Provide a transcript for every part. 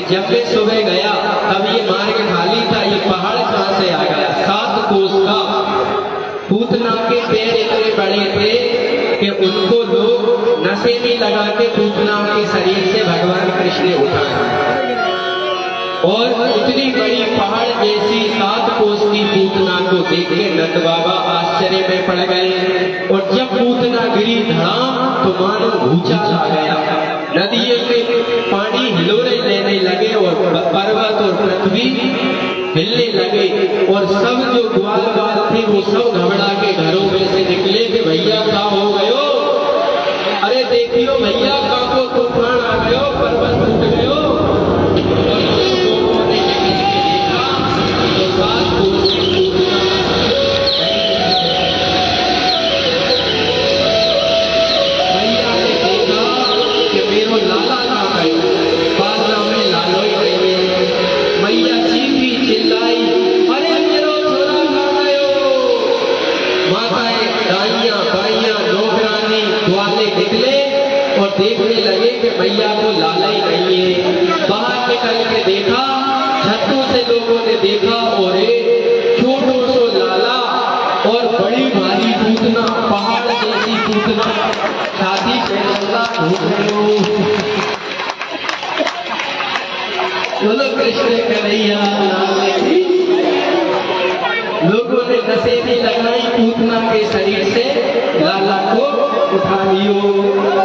जब वे सुबह गया तब ये मार्ग खाली था, ये पहाड़ कहां से आ गया? 7 कोस का। पूतना के पैर इतने बड़े थे कि उनको लोग नशे में लगा के पूतना के शरीर से भगवान कृष्ण उठाए, और इतनी बड़ी पहाड़ जैसी 7 कोस की पूतना को देख के नंद बाबा आश्चर्य में पड़ गए। और जब पूतना गिरी धड़ाम तो मानो भूचाल आ गया, नदियों के पानी हिलोरे लेने लगे और पर्वत और पृथ्वी हिलने लगे, और सब जो ग्वाल बाल थे वो सब घबरा के घरों में से निकले कि भैया क्या हो गयो? अरे देखियो भैया का को तूफान आ गयो, पर्वत टूट गयो। देखने लगे कि भैया को लाला ही नहीं है। बाहर निकल के देखा, छतों से लोगों ने देखा, और एक छोटो सो लाला और बड़ी भारी पूतना, पहाड़ जैसी पूतना छाती पे बोलो कृष्ण कन्हैया। लोगों ने नसेनी लगाई पूतना के शरीर से, लाला को उठा लियो।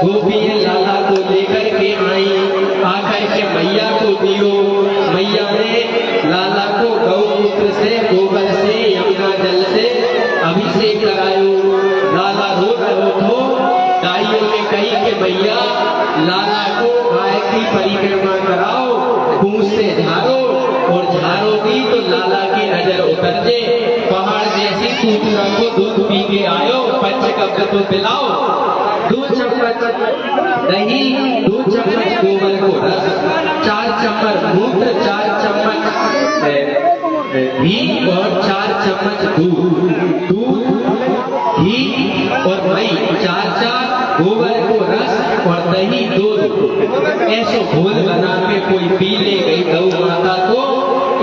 गोपियां लाला को लेकर के आई, आकर के मैया को दियो। मैया ने लाला को गौमूत्र से, गोबर से, यमुना जल से अभिषेक लाला की नजर उतर जे, पहाड़ जैसी पूतना को दूध पी के आयो, पंचकब्ज तो पिलाओ, 2 चम्मच दही, 2 चम्मच गोबर को रस, 4 चम्मच मूत्र, 4 चम्मच घी और 4 चम्मच दूध, घी और मई, 4 गोबर को रस और दही 2, ऐसो घोल बना के कोई पी ले गई गौ माता को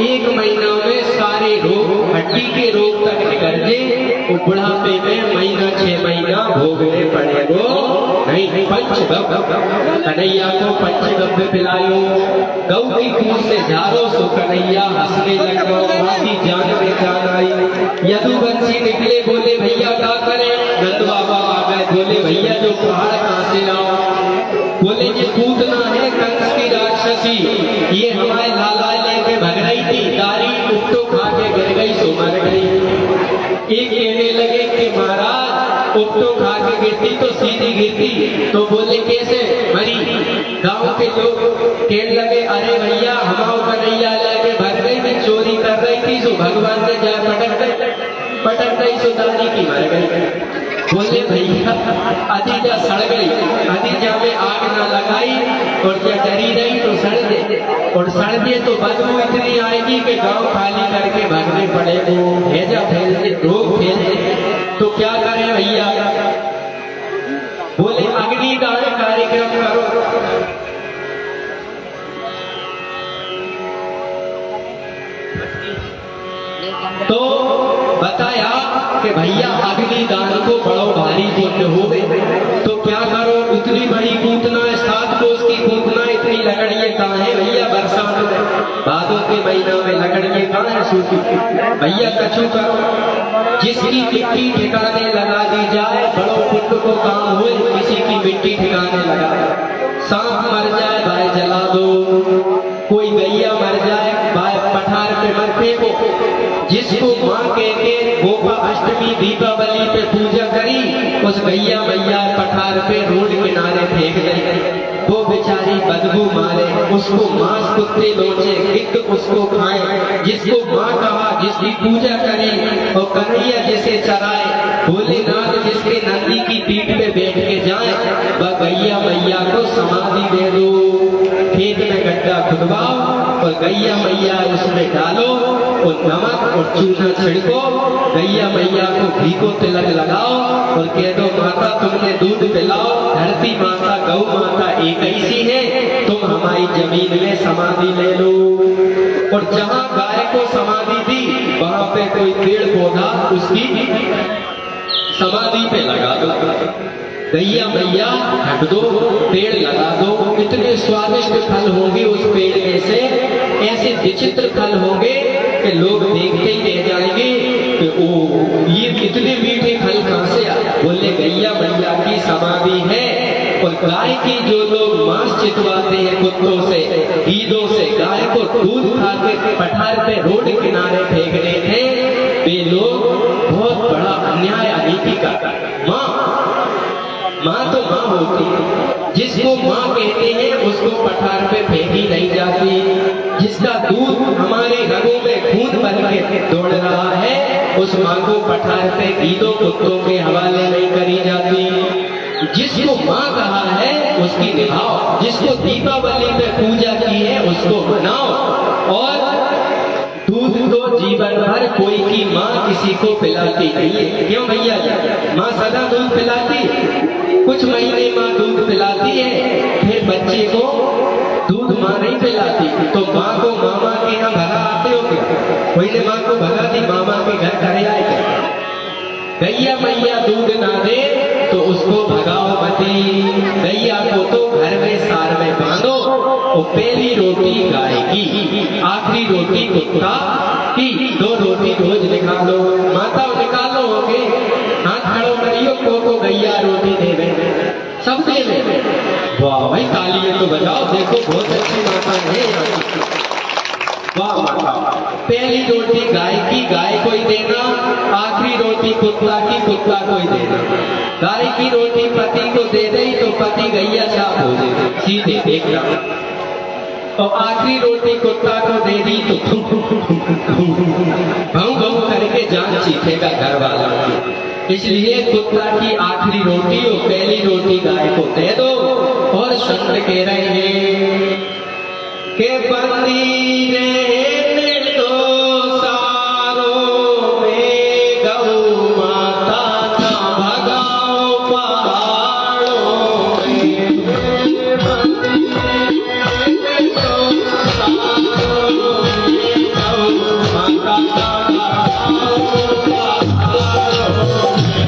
1 महीना में सारे रोग, हड्डी के रोग तक निकल जे, वो बुढ़ापे में महीना 6 महीना भोगने पड़ेगो नहीं। पंचगव्य कन्हैया को पंचगव्य पिलायो, गौ की पूंछ से झारो सो कन्हैया हंसने लगो, माँ की जान में जान आई। यदुवंशी निकले, बोले भैया क्या करें? नंद बाबा आ गए, बोले भैया जो पहाड़ कहाँ से लाओ? बोले ये पूतना है कंस की राक्षसी, ये हमारे लाला लेके भग रही थी, दारी कुत्तो खा के गिर गई सो मर गई। एक कहने लगे कि महाराज कुत्तो खा के गिरती तो सीधी गिरती, तो बोले कैसे मरी? गांव के लोग कहने लगे अरे भैया हमाओ कन्हैया लेके भग गई थी, चोरी कर रही थी, सो भगवान ने जा पटक गई सो दारी की मर गई। बोले भैया अदीजा सड़ गई, अदीजा में आग न लगाई और क्या डरी रही तो सड़ दे, और सड़ दे तो बदबू इतनी आएगी कि गांव खाली करके भागने पड़ेगो, हैजा फैलते, रोग फैलते, तो क्या करें भैया? बोले अग्निदान कार्यक्रम करो। तो बताया कि भैया अग्निदान को बड़ो भारी पुण्य हो गए, तो क्या करो? इतनी बड़ी पूतना है, 7 कोस की पूतना, इतनी लकड़ियां कहाँ है भैया? बरसात में भादों के महीना में लकड़ियां कहाँ है सूखी? भैया कछु करो, जिसकी मिट्टी ठिकाने लगा दी जाए बड़ो पुण्य को काम हुए, किसी की मिट्टी ठिकाने लगा, सांप मर जाए भाई जला दो, कोई गैया मर जाए भाई पठार पे मर फेंको, जिसको माँ कह के गोपा अष्टमी दीपावली पे पूजा करी, उस गैया मैया पठार पे रोड किनारे फेंक गई, वो बेचारी बदबू मारे, उसको मांस कुत्ते लोचे, गिद्ध उसको खाए, जिसको माँ कहा, जिसकी पूजा करी, और कन्हैया जिसे चराए, भोलेनाथ जिसके नंदी की पीठ पे बैठ के जाए, वह गैया मैया को समाधि दे दो, खेत में गड्ढा खुदवाओ और गैया मैया उसमें डालो और नमक और चूना छिड़को, गैया मैया को घी को तिलक लगाओ और कह दो माता तुमने दूध पिलाओ, धरती माता गौ माता एक ही सी है, तुम हमारी जमीन में समाधि ले लो। और जहाँ गाय को समाधि दी वहां पे कोई पेड़ पौधा उसकी समाधि पे लगा दो, गैया मैया हट दो, पेड़ लगा दो, इतने स्वादिष्ट फल होंगे उस पेड़ में से, ऐसे विचित्र फल होंगे कि लोग देखते ही रह जाएंगे कि ओ ये कितने मीठे फल कहाँ से आए? बोले गैया मैया की समाधि है। और गाय की जो लोग मांस चितवाते हैं कुत्तों से, गीदों से, गाय को दूध खा के पठार पे रोड किनारे फेंकने थे, वे लोग बहुत बड़ा अन्याय अनीति का। माँ तो माँ होती है, जिसको माँ कहते हैं उसको पठार पे फेंकी नहीं जाती, जिसका दूध हमारे रगों में खून भर के दौड़ रहा है उस माँ को पठार पे गीदों कुत्तों के हवाले नहीं करी जाती। जिसको माँ कहा है उसकी निभाओ, जिसको दीपावली पे पूजा की है उसको मनाओ, और दूध तो जीवन भर कोई की माँ किसी को पिलाती नहीं है। क्यों भैया? माँ सदा दूध पिलाती, कुछ महीने माँ दूध पिलाती है, फिर बच्चे को दूध माँ नहीं पिलाती, तो माँ को मामा के यहाँ भगा आते हो क्या? कोई ने माँ को भगा दी, मामा के घर करे आए क्या? गैया मैया दूध ना दे तो उसको भगाओ मती, गैया को तो घर में सार में बांधो, और पहली रोटी गाय की, आखिरी रोटी कुत्ता की, 2 रोटी रोज निकालो, माता निकालो होगे, हाथ खड़ो करियो, को गैया रोटी देवे, सब देवे। वाह भाई तालियां तो बजाओ, देखो बहुत अच्छी माता है यहाँ की। वाह माता, पहली रोटी गाय की, गाय को ही देना, आखिरी रोटी कुत्ता की, कुत्ता को ही देना। गाय की रोटी पति को दे दे तो पति गैया छाप हो जाए, सीधे देखना। और आखिरी रोटी कुत्ता को दे दी तो भौं भौं करके जान चीखेगा घर वालों की। इसलिए कुत्ता की आखिरी रोटी और पहली रोटी गाय को दे दो। और संत कह रहे हैं के बंदी रे दो सारों में गौ माता ना भगाओ पहाड़ों में। बंदी रे दो सारों में गौ माता ना भगाओ पहाड़ों में।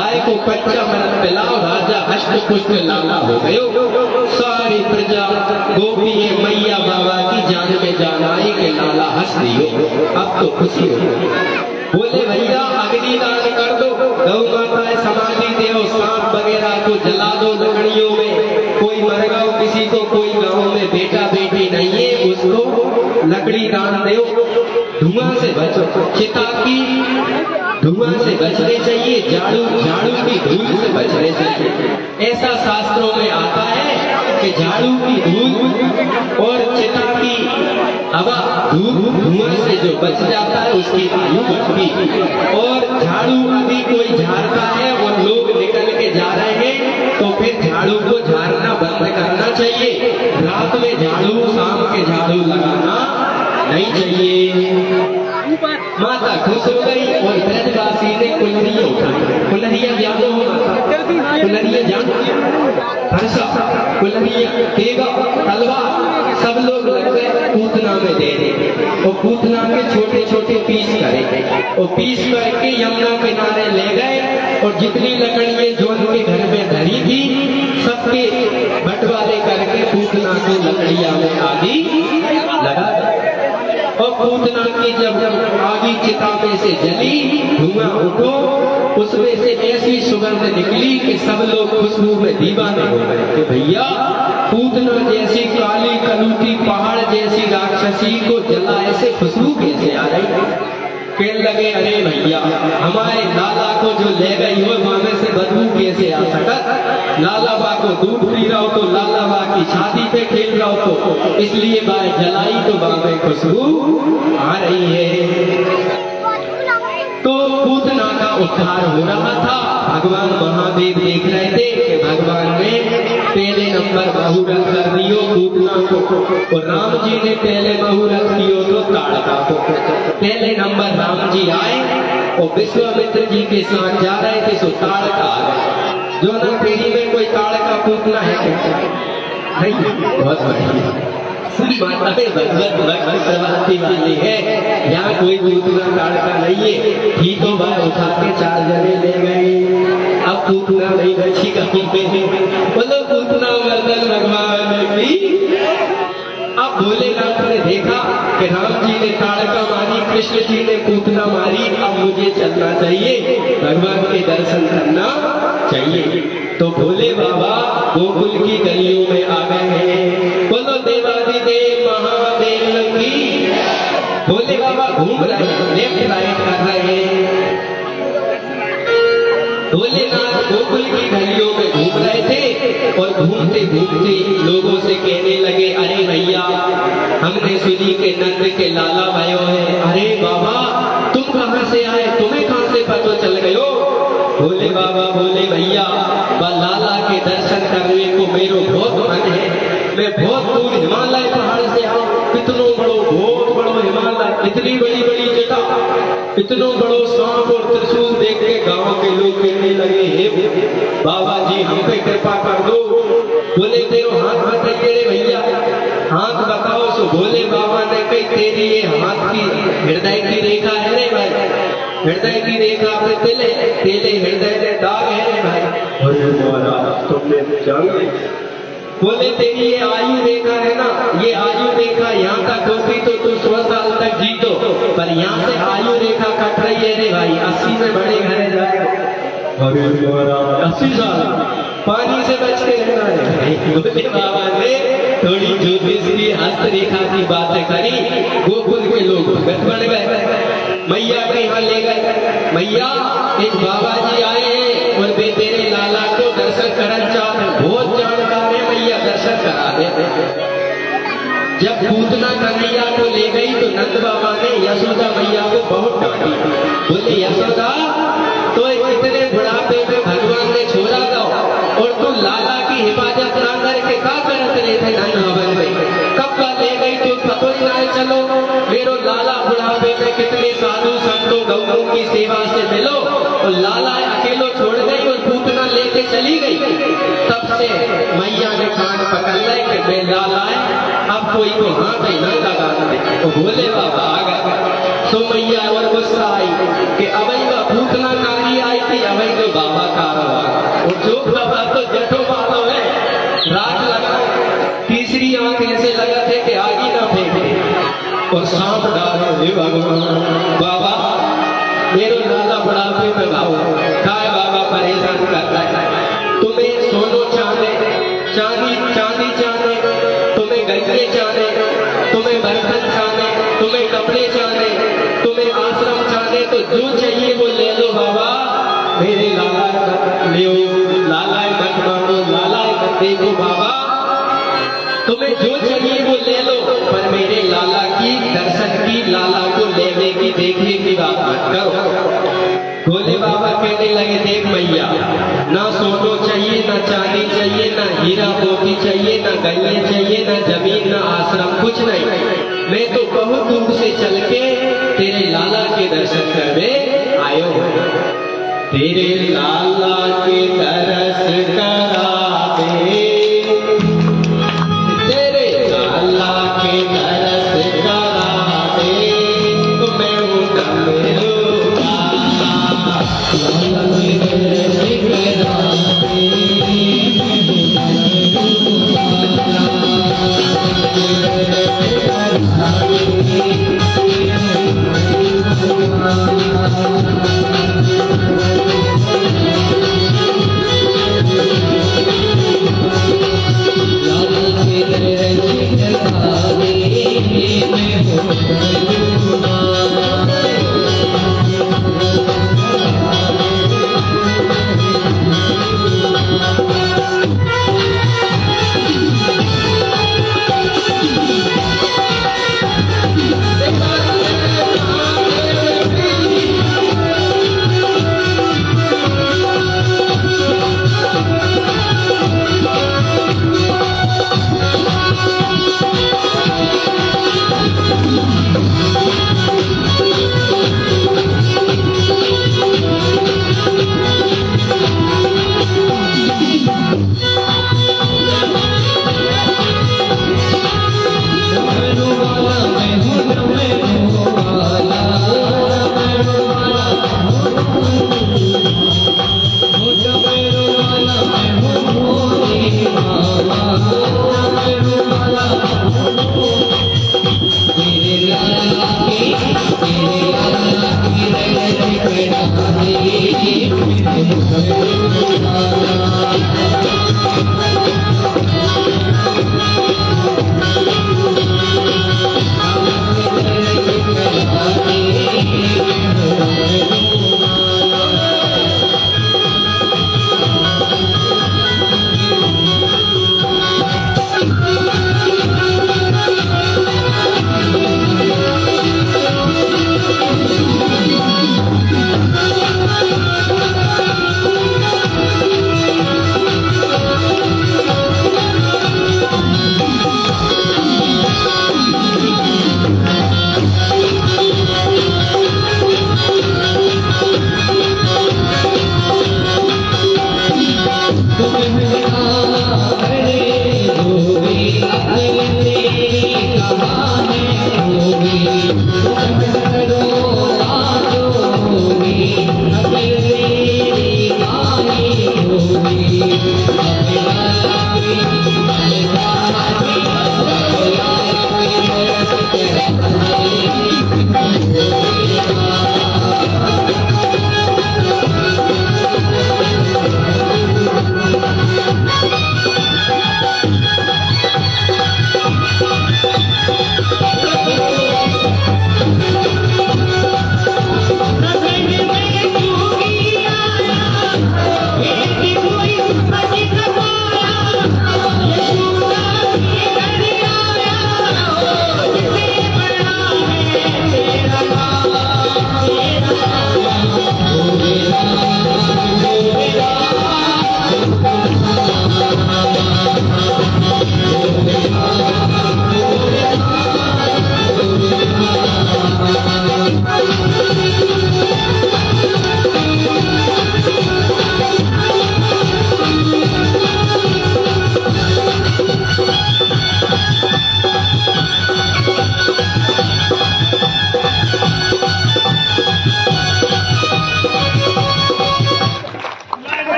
गाय को पंचामृत पिलाओ, राजा हष्ट पुष्ट लाला हो गयो। सारी प्रजा गोपी मैया बाबा की जान में जान आई कि लाला हंस दियो, अब तो खुशी हो। बोले भैया अग्नि दान कर दो, गौ माता समाधि देव, सांप वगैरह को जला दो लकड़ियों में। कोई मर गया किसी को, कोई गांव में बेटा बेटी नहीं है, उसको लकड़ी दान दो, धुआं से बचो। चिता की धुआं से बचने चाहिए, झाड़ू की धूल से बचने चाहिए। ऐसा शास्त्रों में आता है कि झाड़ू की धूल और चिता की हवा धुआं से जो बच जाता है उसकी आयु बढ़ती। और झाड़ू अभी कोई झाड़ता है और लोग निकल के जा रहे हैं तो फिर झाड़ू को झाड़ना बंद करना चाहिए। रात में झाड़ू, शाम के झाड़ू लगाना नहीं चाहिए। माता खुश हो गई और ब्रजवासी ने कुल्हड़ियां उठाई। कुल्हड़ियां जानो हो माता, कुल्हड़ियां जानो, हर्षा कुल्हड़ियां, तेगा, तलवार, सब लोग लग गए पूतना में दे रहे और पूतना के छोटे छोटे पीस करे और पीस करके यमुना किनारे ले गए और जितनी लकड़ियां जो उनके घर में धरी थी सबके बंटवारे करके पूतना को लकड़ियां में आगी लगा। और पूतना की जब आगी चिता में से जली, धुआं उठो, उसमें से ऐसी सुगंध निकली कि सब लोग खुशबू में दीवाने हो गए कि भैया पूतना जैसी काली कलूटी पहाड़ जैसी राक्षसी को जला ऐसे खुशबू कैसे आ रही। कहने लगे अरे भैया हमारे लाला को जो ले गई हो वहां में से बदबू कैसे आ सकत। लाला बा को दूध पी रहा हो तो लाला बा की छाती पे खेल रहा हो तो इसलिए बाय जलाई तो बा में खुशबू आ रही है। तो पूतना का उद्धार हो रहा था। भगवान महादेव देख रहे थे कि भगवान ने पहले नंबर बहुरथ कर दियो पूतना को और राम जी ने पहले बहुरथ दियो तो ताड़का को। पहले नंबर राम जी आए और विश्वामित्र जी के साथ जा रहे थे सो ताड़का आ गए। जो ना पीढ़ी में कोई ताड़का पूतना है नहीं, बहुत बढ़िया माताएं भगवत भक्त प्रवासी वाली है, यहाँ कोई पूतना ताड़का नहीं है। ठीक हो भाई उठा के 4 जने ले गए, अब पूतना नहीं बची कहीं पे, बोलो पूतना वर्धन भगवान की। अब भोलेनाथ ने देखा कि राम जी ने ताड़का मारी, कृष्ण जी ने पूतना मारी, अब मुझे चलना चाहिए, भगवान के दर्शन करना चाहिए। तो भोले बाबा गोकुल की गलियों में आ गए हैं। बोलो देवादिदेव महादेव की। भोले बाबा घूम रहे हैं, लेफ्ट राइट कर रहे हैं। भोलेनाथ गोकुल की गलियों में घूम रहे थे और घूमते घूमते लोगों से कहने लगे अरे भैया हमने सुनी के नंद के लाला भयो है। अरे बाबा तुम कहाँ से आए, तुम्हें कहाँ से पता चल गयो। भोले बाबा बोले भैया लाला के दर्शन करने को मेरे बहुत मन है, मैं बहुत दूर हिमालय पहाड़ से आऊं। कितनो बड़ो बहुत बड़ो हिमालय, इतनी बड़ी बड़ी जगह, इतनो बड़ो सांप और त्रिशूल देख के गांव के लोग कहने लगे हे बाबा जी हम पे कृपा कर दो। बोले तेरो हाथ बताइए रे भैया, हाथ बताओ। सो भोले बाबा ने कही तेरी ये हाथ की हृदय की रेखा है रे भाई, हृदय की रेखा पे तेले तेले हृदय में दाग है रे भाई। अरे महाराज तुमने जान लिया। बोले तेरी ये आयु रेखा है ना, ये आयु रेखा यहाँ तक होती तो तू 100 साल तक जीतो, पर यहाँ से आयु रेखा कट रही है रे भाई, 80 में बड़े घरे जाएगा। अरे महाराज 80 साल पानी से बच के रहना है। बोले बाबा ने थोड़ी ज्योतिष की हस्तरेखा की बातें करी, गोकुल के लोग भगत बन गए। मैया के यहाँ ले गए, मैया एक बाबा जी आए हैं और वे तेरे लाला को दर्शन करना चाहते हैं, बहुत जानकार है मैया दर्शन करा दे। जब पूतना कन्हैया को ले गई तो नंद बाबा ने यशोदा मैया को बहुत डांटी। बोले यशोदा तो इतने बुढ़ापे में भगवान ने छोड़ा था और तू लाला की हिफाजत ना करके क्या करते रहे थे नंद भवन में, कब का ले गई तो पतो ही ना चलो। मेरो लाला बुढ़ापे में कितने साधु संतों गौओं की सेवा से मिलो और लाला अकेलो छोड़ गई और पूतना लेके चली गई। तब से मैया ने कान पकड़ लाई कि मैं लाला है, अब कोई को हाथ ही न लगा दे। तो भोले बाबा आ गए, सो मैया और गुस्सा आई कि अवई का भूतना कारी आई थी, अवई को बाबा कारवा और जो बाबा तो जठो बाबा है रात लगा, तीसरी आंख ऐसे लगा थे कि आगे ना फेंके और सांप डाले। हे भगवान, बाबा मेरो लाला बुढ़ापे में भाव काय बाबा परेशान करता है, तुम्हें सोनो चांदे चांदी चांदी चांदे, तुम्हें गंजे चांदे, तुम्हें बर्तन चांदे, तुम्हें कपड़े चांदे, तुम्हें आश्रम चांदे, तो जो चाहिए वो ले लो बाबा, मेरे लाला ले लाला मत मानो, लाला मत देखो बाबा, तुम्हें जो चाहिए वो ले लो, पर मेरे लाला की दर्शन की, लाला को लेने की देखने की बात मत करो। भोले बाबा कहने लगे देख मैया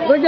कोई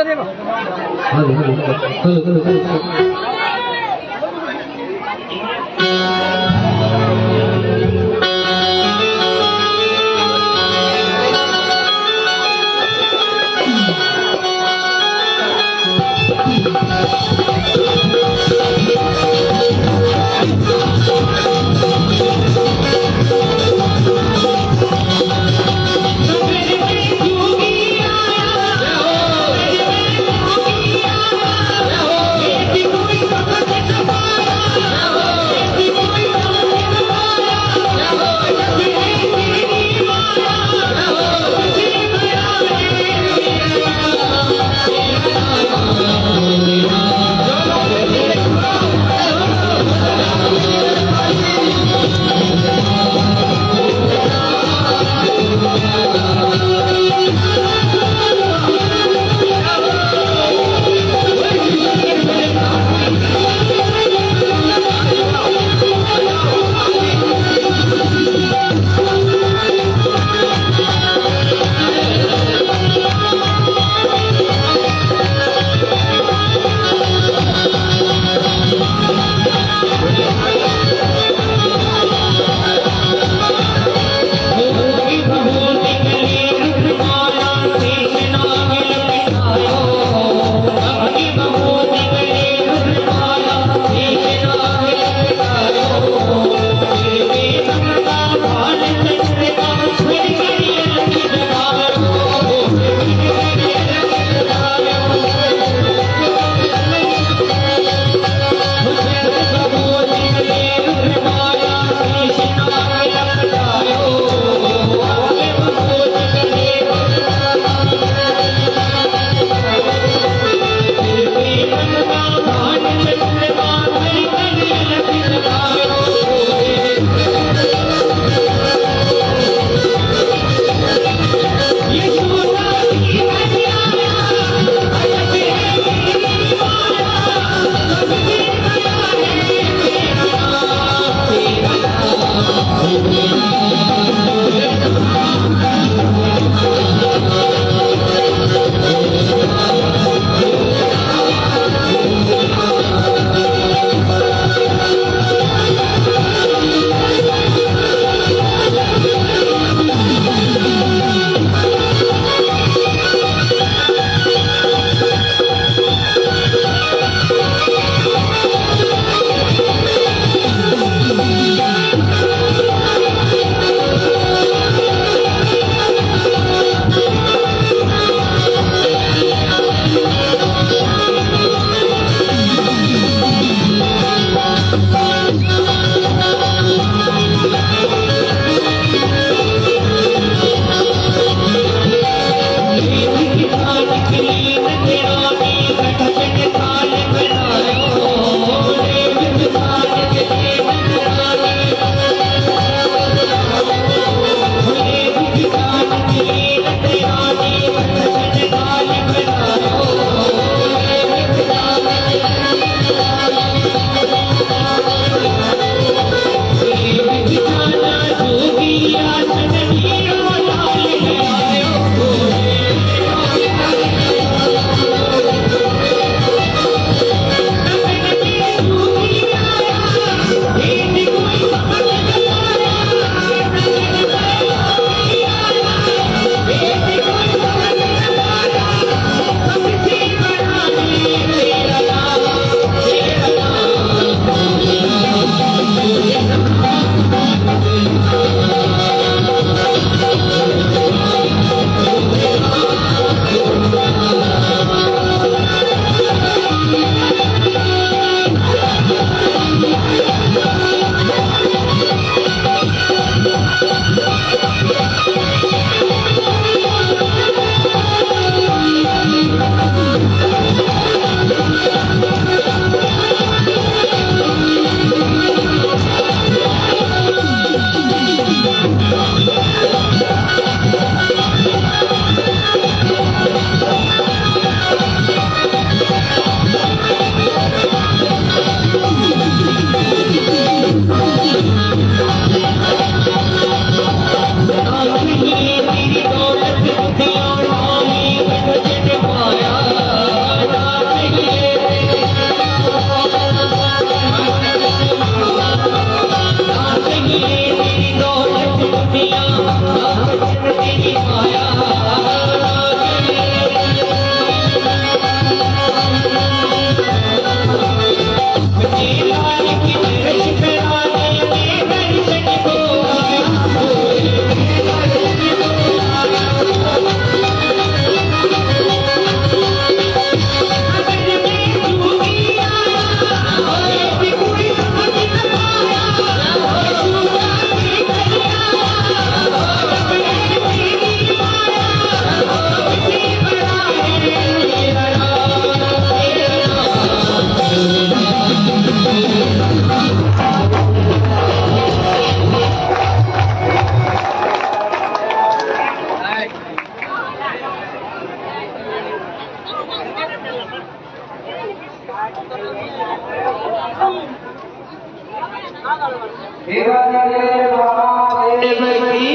देव की,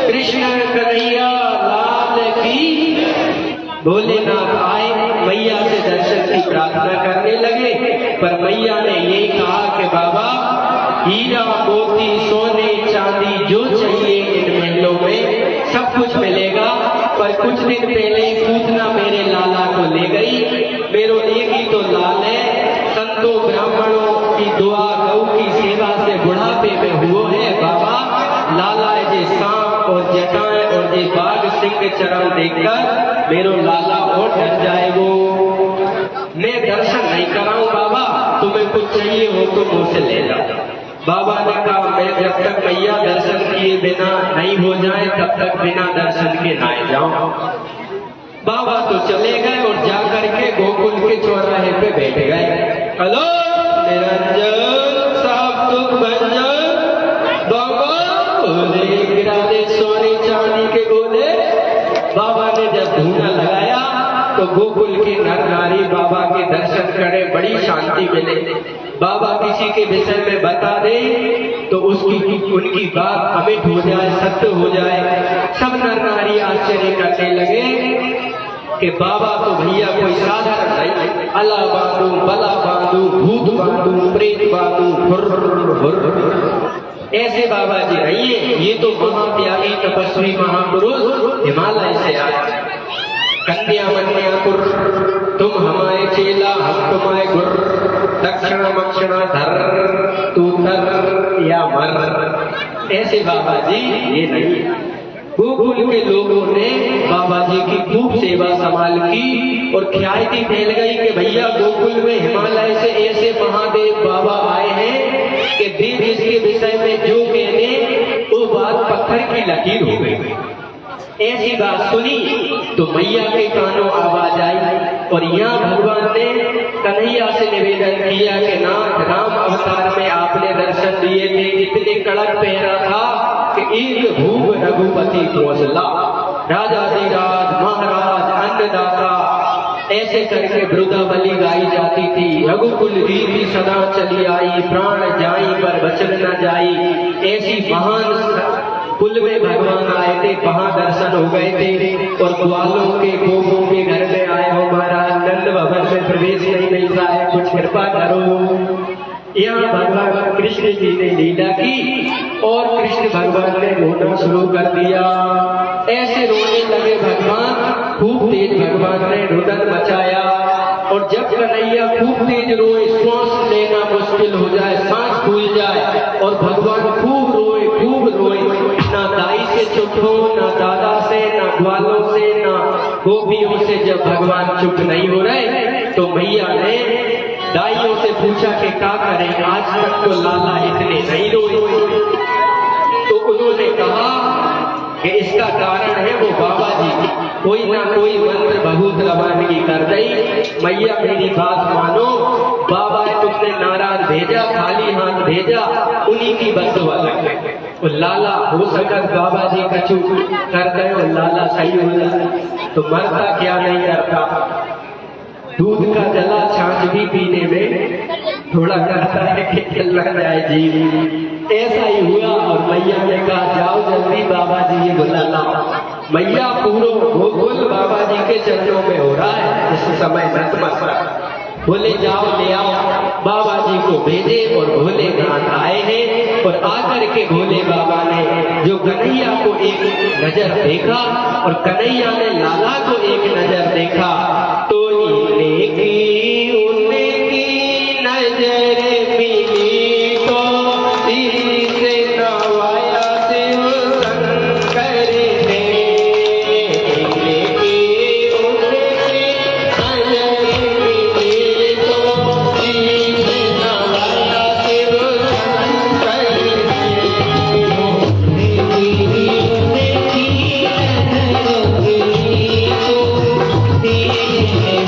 कृष्ण कन्हैया लाल की। भोलेनाथ आए, मैया से दर्शन की प्रार्थना करने लगे, पर मैया ने यही कहा कि बाबा हीरा मोती सोने चांदी जो चाहिए इन महलों में सब कुछ मिलेगा। पर कुछ दिन पहले ही पूतना मेरे लाला को ले गई। मेरो एक ही तो लाल है, संतों ब्राह्मणों की दुआ गौ की सेवा से बुढ़ापे में हुआ है बाबा। लाला जे सांप और जटाएं और जे बाघ सिंह चरण देखकर मेरो लाला और डर जाए। वो मैं दर्शन नहीं कराऊं बाबा, तुम्हें कुछ चाहिए हो तो मुझसे ले जाओ। बाबा ने कहा मैं जब तक मैया दर्शन किए बिना नहीं हो जाए तब तक बिना दर्शन के ना जाऊं। बाबा तो चले गए और जाकर के गोकुल के चौराहे पे बैठ गए। हेलो निरंजन साहब दुख भंजन बाबा बोले गिरा दे सोने चांदी के गोले। बाबा ने जब धूना लगाया तो गोकुल के नर नारी बाबा के दर्शन करे, बड़ी शांति मिले। बाबा किसी के विषय में बता दे तो उनकी बात अमिट हो जाए, सत्य हो जाए। सब नर नारी आश्चर्य करने लगे कि बाबा तो भैया कोई साधारण नहीं, अला बांधू बला बांधू भूत बांधू प्रेत बांधू ऐसे बाबा जी नहीं है। ये तो महात्यागी तपस्वी महापुरुष हिमालय से आए। कन्या मन्या कुर तुम हमारे चेला हम तुम्हारे गुर, दक्षिण मक्षिणा धर तू धर या मर। ऐसे बाबा जी ये नहीं। गोकुल के लोगों ने बाबा जी की खूब सेवा संभाल की और ख्याति फैल गई कि भैया गोकुल में हिमालय से ऐसे महादेव बाबा आए हैं कि देव इसके विषय में जो कहने वो बात पत्थर की लकीर हो गई। ऐसी बात सुनी तो मैया के कानों आवाज आई और यहाँ भगवान ने कन्हैया से निवेदन किया कि नाथ राम अवतार में आपने दर्शन दिए थे, इतने कड़क पहरा था कि एक भूप रघुपति कौशला राजाधिराज महाराज अन्नदाता ऐसे करके वृंदावली गाई जाती थी। रघुकुल रीति सदा चली आई, प्राण जाई पर वचन न जाई। ऐसी महान कुल में भगवान आए थे, वहां दर्शन हो गए थे और ग्वालों के गोपों के घर में आए हो महाराज। नंद भवन में प्रवेश नहीं मिलता है, कुछ कृपा करो। यहाँ भगवान कृष्ण जी ने लीला की और कृष्ण भगवान ने रोना शुरू कर दिया। ऐसे रोने लगे भगवान, खूब तेज भगवान ने रुदन मचाया। और जब कन्हैया खूब तेज रोए, श्वास लेना मुश्किल हो जाए, सांस फूल जाए और भगवान खूब रोए ना दाई से चुप हो, ना दादा से, ना ग्वालों से, ना गोपियों से। जब भगवान चुप नहीं हो रहे तो मैया ने दाइयों से पूछा कि क्या करें, आज तक तो लाला इतने नहीं रोए। तो उन्होंने कहा कि इसका कारण है वो बाबा जी कोई ना कोई मंत्र बहुत रवानगी कर गई। मैया मेरी बात मानो, बाबा तुमने नाराज भेजा, खाली हाथ भेजा, उन्हीं की बददुआ लग गई। वो लाला हो सकत बाबा जी कछु कर गए और लाला सही हो जाए तो मरता क्या नहीं करता। दूध का जला छाछ भी पीने में थोड़ा करता है कि लग जाए जी। ऐसा ही हुआ और मैया ने कहा जाओ जल्दी बाबा जी ये बुला लाओ। मैया पूरो गोकुल बाबा जी के चरणों में हो रहा है इस समय नतमस्तक। बोले जाओ ले आओ। बाबा जी को भेजे और भोलेनाथ आए हैं और आकर के भोले बाबा ने जो कन्हैया को एक नजर देखा और कन्हैया ने लाला को एक नजर देखा तो उनकी नजर मिली तो से नवाया शिव शंकर ने। Yeah.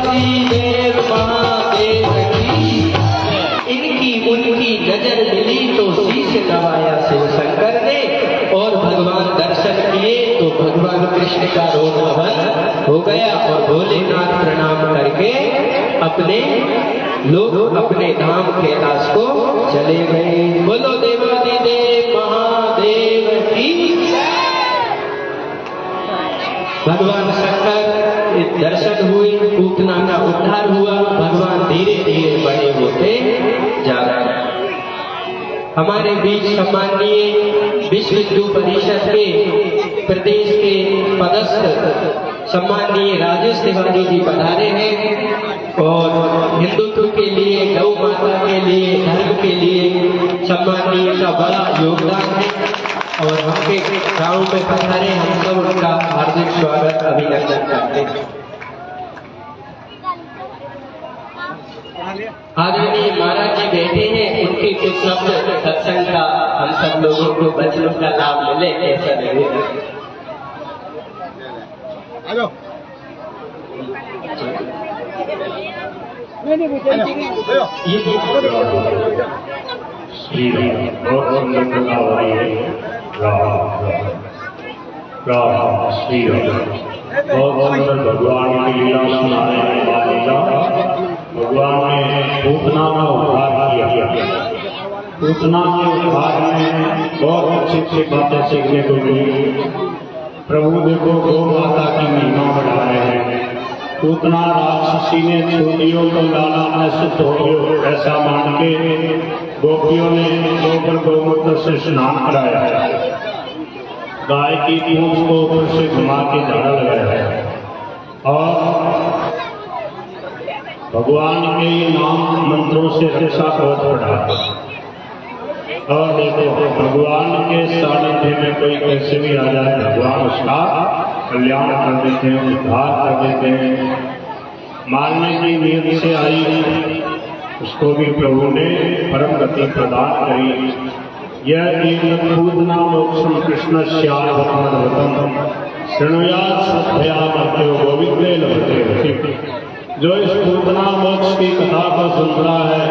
देवादिदेव महादेव की, इनकी उनकी नजर मिली तो शीश नवाया शिव शंकर ने, और भगवान दर्शन किए तो भगवान कृष्ण का रोग हवन हो गया, और भोलेनाथ प्रणाम करके अपने लोग अपने धाम कैलाश को चले गए। बोलो देवादिदेव महादेव की। भगवान शंकर दर्शन हुए, पूतना का उद्धार हुआ, भगवान धीरे धीरे बड़े होते जा रहे हैं। हमारे बीच सम्माननीय विश्व हिंदू परिषद के प्रदेश के पदस्थ सम्माननीय राजेश तिवारी जी पधारे हैं, और हिंदुत्व के लिए, गौ माता के लिए, धर्म के लिए सम्माननीय का बड़ा योगदान है, और हमके गांव में पधारे, हम सब उनका हार्दिक स्वागत अभिनंदन करते हैं। आदरणीय महाराज जी बैठे हैं, उनके कुछ शब्द सत्संग का हम सब लोगों को बचनों का लाभ मिले, ऐसा लगेगा। श्री बहुत सुंदर कथा हो रही है। श्री बहुत सुंदर भगवान की लीला सुना रहे हैं। भगवान ने पूतना का उद्धार किया। पूतना के उद्धार में बहुत अच्छी अच्छी बातें सीखने को मिली। प्रभु देखो गौ माता की महिमा बढ़ा रहे हैं। पूतना राक्षसी ने छोटियों को लाला में सिद्ध हो गयो ऐसा मान के गोपियों ने गोबर गौमूत्र से स्नान कराया, गाय की पूंछ को ऊपर से घुमा के झाड़ा लगाया, और भगवान के नाम मंत्रों से रक्षा कवच पढ़ा। और देखो भगवान के सानिध्य में कोई कैसे भी आ जाए, भगवान उसका कल्याण कर देते हैं, उद्धार कर देते हैं। मारने की नीयत से आई, उसको भी प्रभु ने परम गति प्रदान करी। यह पूतना मोक्षम कृष्ण श्यामवतम शृणुयात् श्रद्धया भक्तो गोविंदे लभते। जो इस पूतना मोक्ष की कथा को सुन रहा है,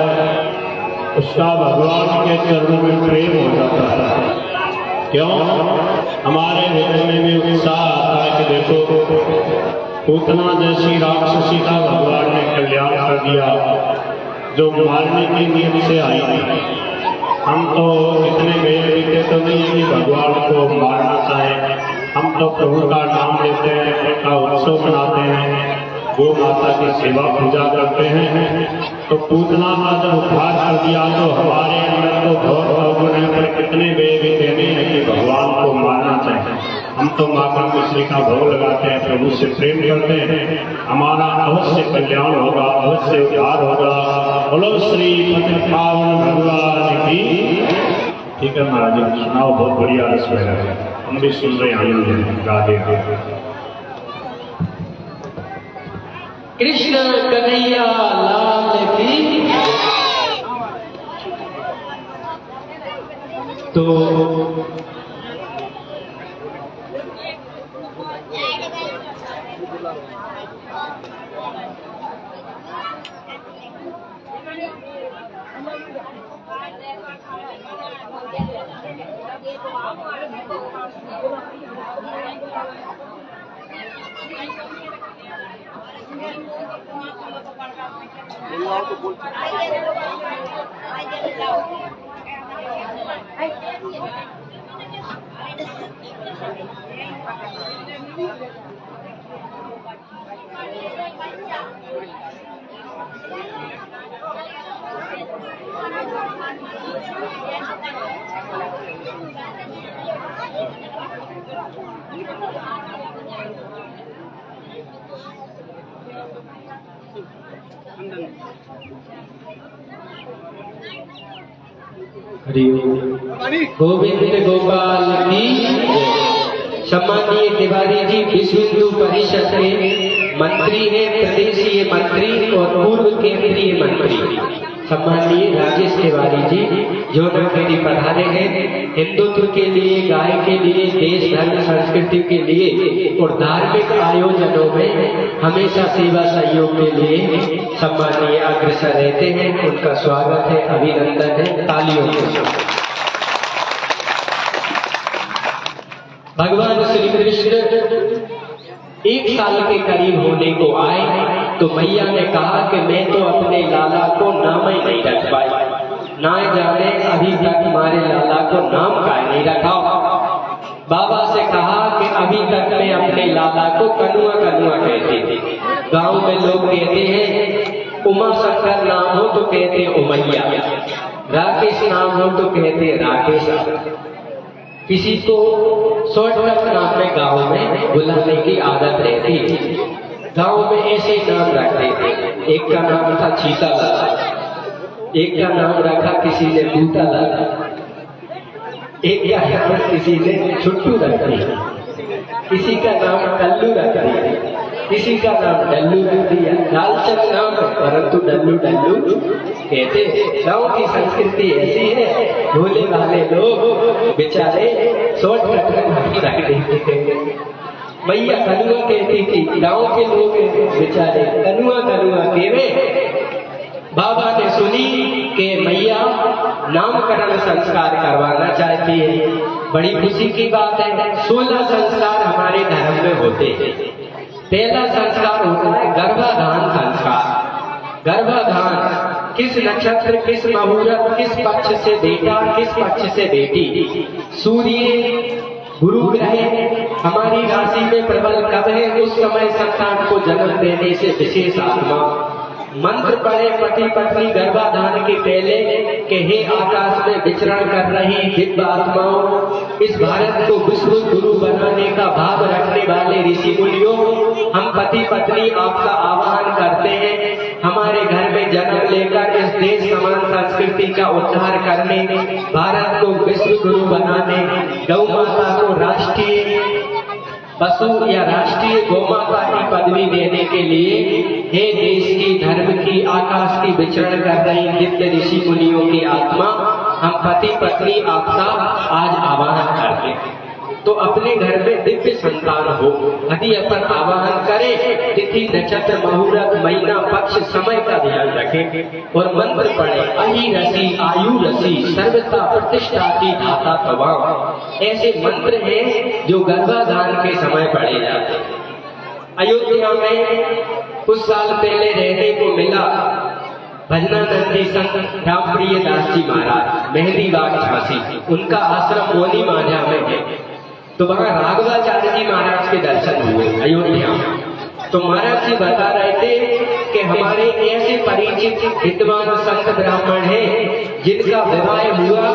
उसका भगवान के चरणों में प्रेम हो जाता है। क्यों? हमारे हृदय में भी उत्साह आता है कि देखो पूतना जैसी राक्षसी का भगवान ने कल्याण कर दिया, जो मारने की नीयत से आई। हम तो इतने गए तो नहीं कि भगवान को मारना चाहे, हम तो प्रभु का नाम लेते हैं, उनका उत्सव मनाते हैं, गो माता की सेवा पूजा करते हैं। तो पूतना का जब उद्धार कर दिया तो हमारे अंदर तो बहुत अवगुण है, पर कितने वे भी कहने हैं कि भगवान को मारना चाहिए। हम तो माता मिश्री का भोग लगाते हैं, प्रभु से प्रेम करते हैं, हमारा अवश्य कल्याण होगा, अवश्य उद्धार होगा। बोलो श्री पति पावन भगवान की। ठीक है महाराज जी, सुनाओ, बहुत बढ़िया रस है, हम भी सुन रहे हैं। राधे राधे। कृष्ण कन्हैया लाल की। तो गोविंद गोपाल की। सम्माननीय तिवारी जी विश्व हिंदू परिषद के मंत्री हैं, प्रदेशीय मंत्री और पूर्व केंद्रीय मंत्री। सम्माननीय राजेश तिवारी जी जो नखेड़ी पधारे हैं हिंदुत्व के लिए, गाय के लिए, देश धर्म संस्कृति के लिए और धार्मिक आयोजनों में हमेशा सेवा सहयोग के लिए सम्माननीय अग्रसर रहते हैं। उनका स्वागत है, अभिनंदन है, तालियों के साथ। भगवान श्री कृष्ण 1 साल के करीब होने को आए तो मैया ने कहा कि मैं तो अपने लाला को नाम ही नहीं रख पाई, ना जाने अभी तक हमारे लाला को नाम का नहीं रखा। बाबा से कहा कि अभी तक मैं अपने लाला को कनुआ कनुआ कहती थी। गांव में लोग कहते हैं उमा शंकर नाम हो तो कहते उमैया, राकेश नाम हो तो कहते राकेश। किसी को शॉर्टकट नाम में गांव में बुलाने की आदत रहती है। गांव में ऐसे नाम रखते थे। एक का नाम था चीता लाला, एक का नाम रखा किसी ने बूटा लाला, एक का नाम किसी ने छुट्टू रख दिया, किसी का नाम कल्लू रख दिया, किसी का नाम डल्लू रख दिया। लालचंद नाम है परंतु डल्लू डल्लू कहते। गांव की संस्कृति ऐसी है, भोले वाले लोग बेचारे शॉर्टकट में रख देते थे। मैया कनुआ कहती थी, गांव के लोग बेचारे कनुआ कनुआ केवे। बाबा ने सुनी कि मैया नामकरण संस्कार करवाना चाहती है। बड़ी खुशी की बात है। 16 संस्कार हमारे धर्म में होते हैं। पहला संस्कार होता है गर्भाधान संस्कार। गर्भाधान किस नक्षत्र, किस मुहूर्त, किस पक्ष से बेटा, किस पक्ष से बेटी, सूर्य गुरु ग्रह हमारी राशि में प्रबल कब है, उस समय संतान को जन्म देने से विशेष आत्मा मंत्र पढ़े पति पत्नी गर्भाधान के पहले के हे आकाश में विचरण कर रही दिव्य आत्माओं, इस भारत को विश्व गुरु बनाने का भाव रखने वाले ऋषि मुनियों, हम पति पत्नी आपका आह्वान करते हैं हमारे घर में जन्म लेकर इस देश समान संस्कृति का उद्धार करने, भारत को विश्व गुरु बनाने, गौ माता को राष्ट्रीय पशु या राष्ट्रीय गौमाता की पदवी देने के लिए हे देश की, धर्म की, आकाश की विचरण कर रही दिव्य ऋषि मुनियों की आत्मा, हम पति पत्नी आपका आज आवाहन करते हैं। तो अपने घर में दिव्य संतान हो, यदि अपन आवाहन करें, तिथि नक्षत्र मुहूर्त महीना पक्ष समय का ध्यान रखें और मंत्र पढ़े। अहि रसी आयु रसी सर्वता प्रतिष्ठा की धाता तवाम, ऐसे मंत्र हैं जो गर्भाधान के समय पढ़े जाते हैं। अयोध्या में कुछ साल पहले रहने को मिला भजनानंदी संत रामप्रिय दास जी महाराज, मेहंदी बाग झांसी, उनका आश्रम मोनी माझा में है। तो वहां राघवाचार्य जी महाराज के दर्शन हुए अयोध्या में। तो महाराज जी बता रहे थे कि हमारे ऐसे परिचित विद्वान संत ब्राह्मण हैं जिनका विवाह हुआ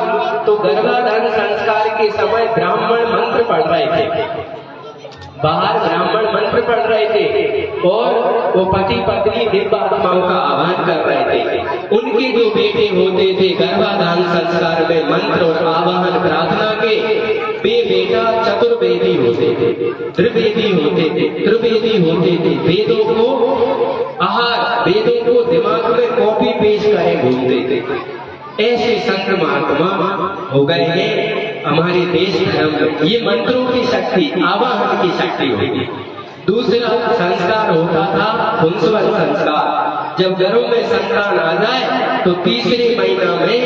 तो गर्भाधान संस्कार के समय ब्राह्मण मंत्र पढ़ रहे थे, बाहर ब्राह्मण मंत्र पढ़ रहे थे और वो पति पत्नी दिव्य आत्माओं का आह्वान कर रहे थे। उनके जो बेटे होते थे गर्भाधान संस्कार में मंत्र और आवाहन प्रार्थना के, वे बेटा चतुर्वेदी होते थे, त्रिवेदी होते थे, त्रिवेदी होते थे। वेदों को आहार, वेदों को दिमाग में कॉपी पेस्ट करे घूमते थे। ऐसे संत महात्मा हो गए हैं हमारे देश धर्म में। ये मंत्रों की शक्ति, आवाहन की शक्ति होगी। दूसरा संस्कार होता था पुंसवन संस्कार। जब घरों में संतान आ जाए तो तीसरे महीना में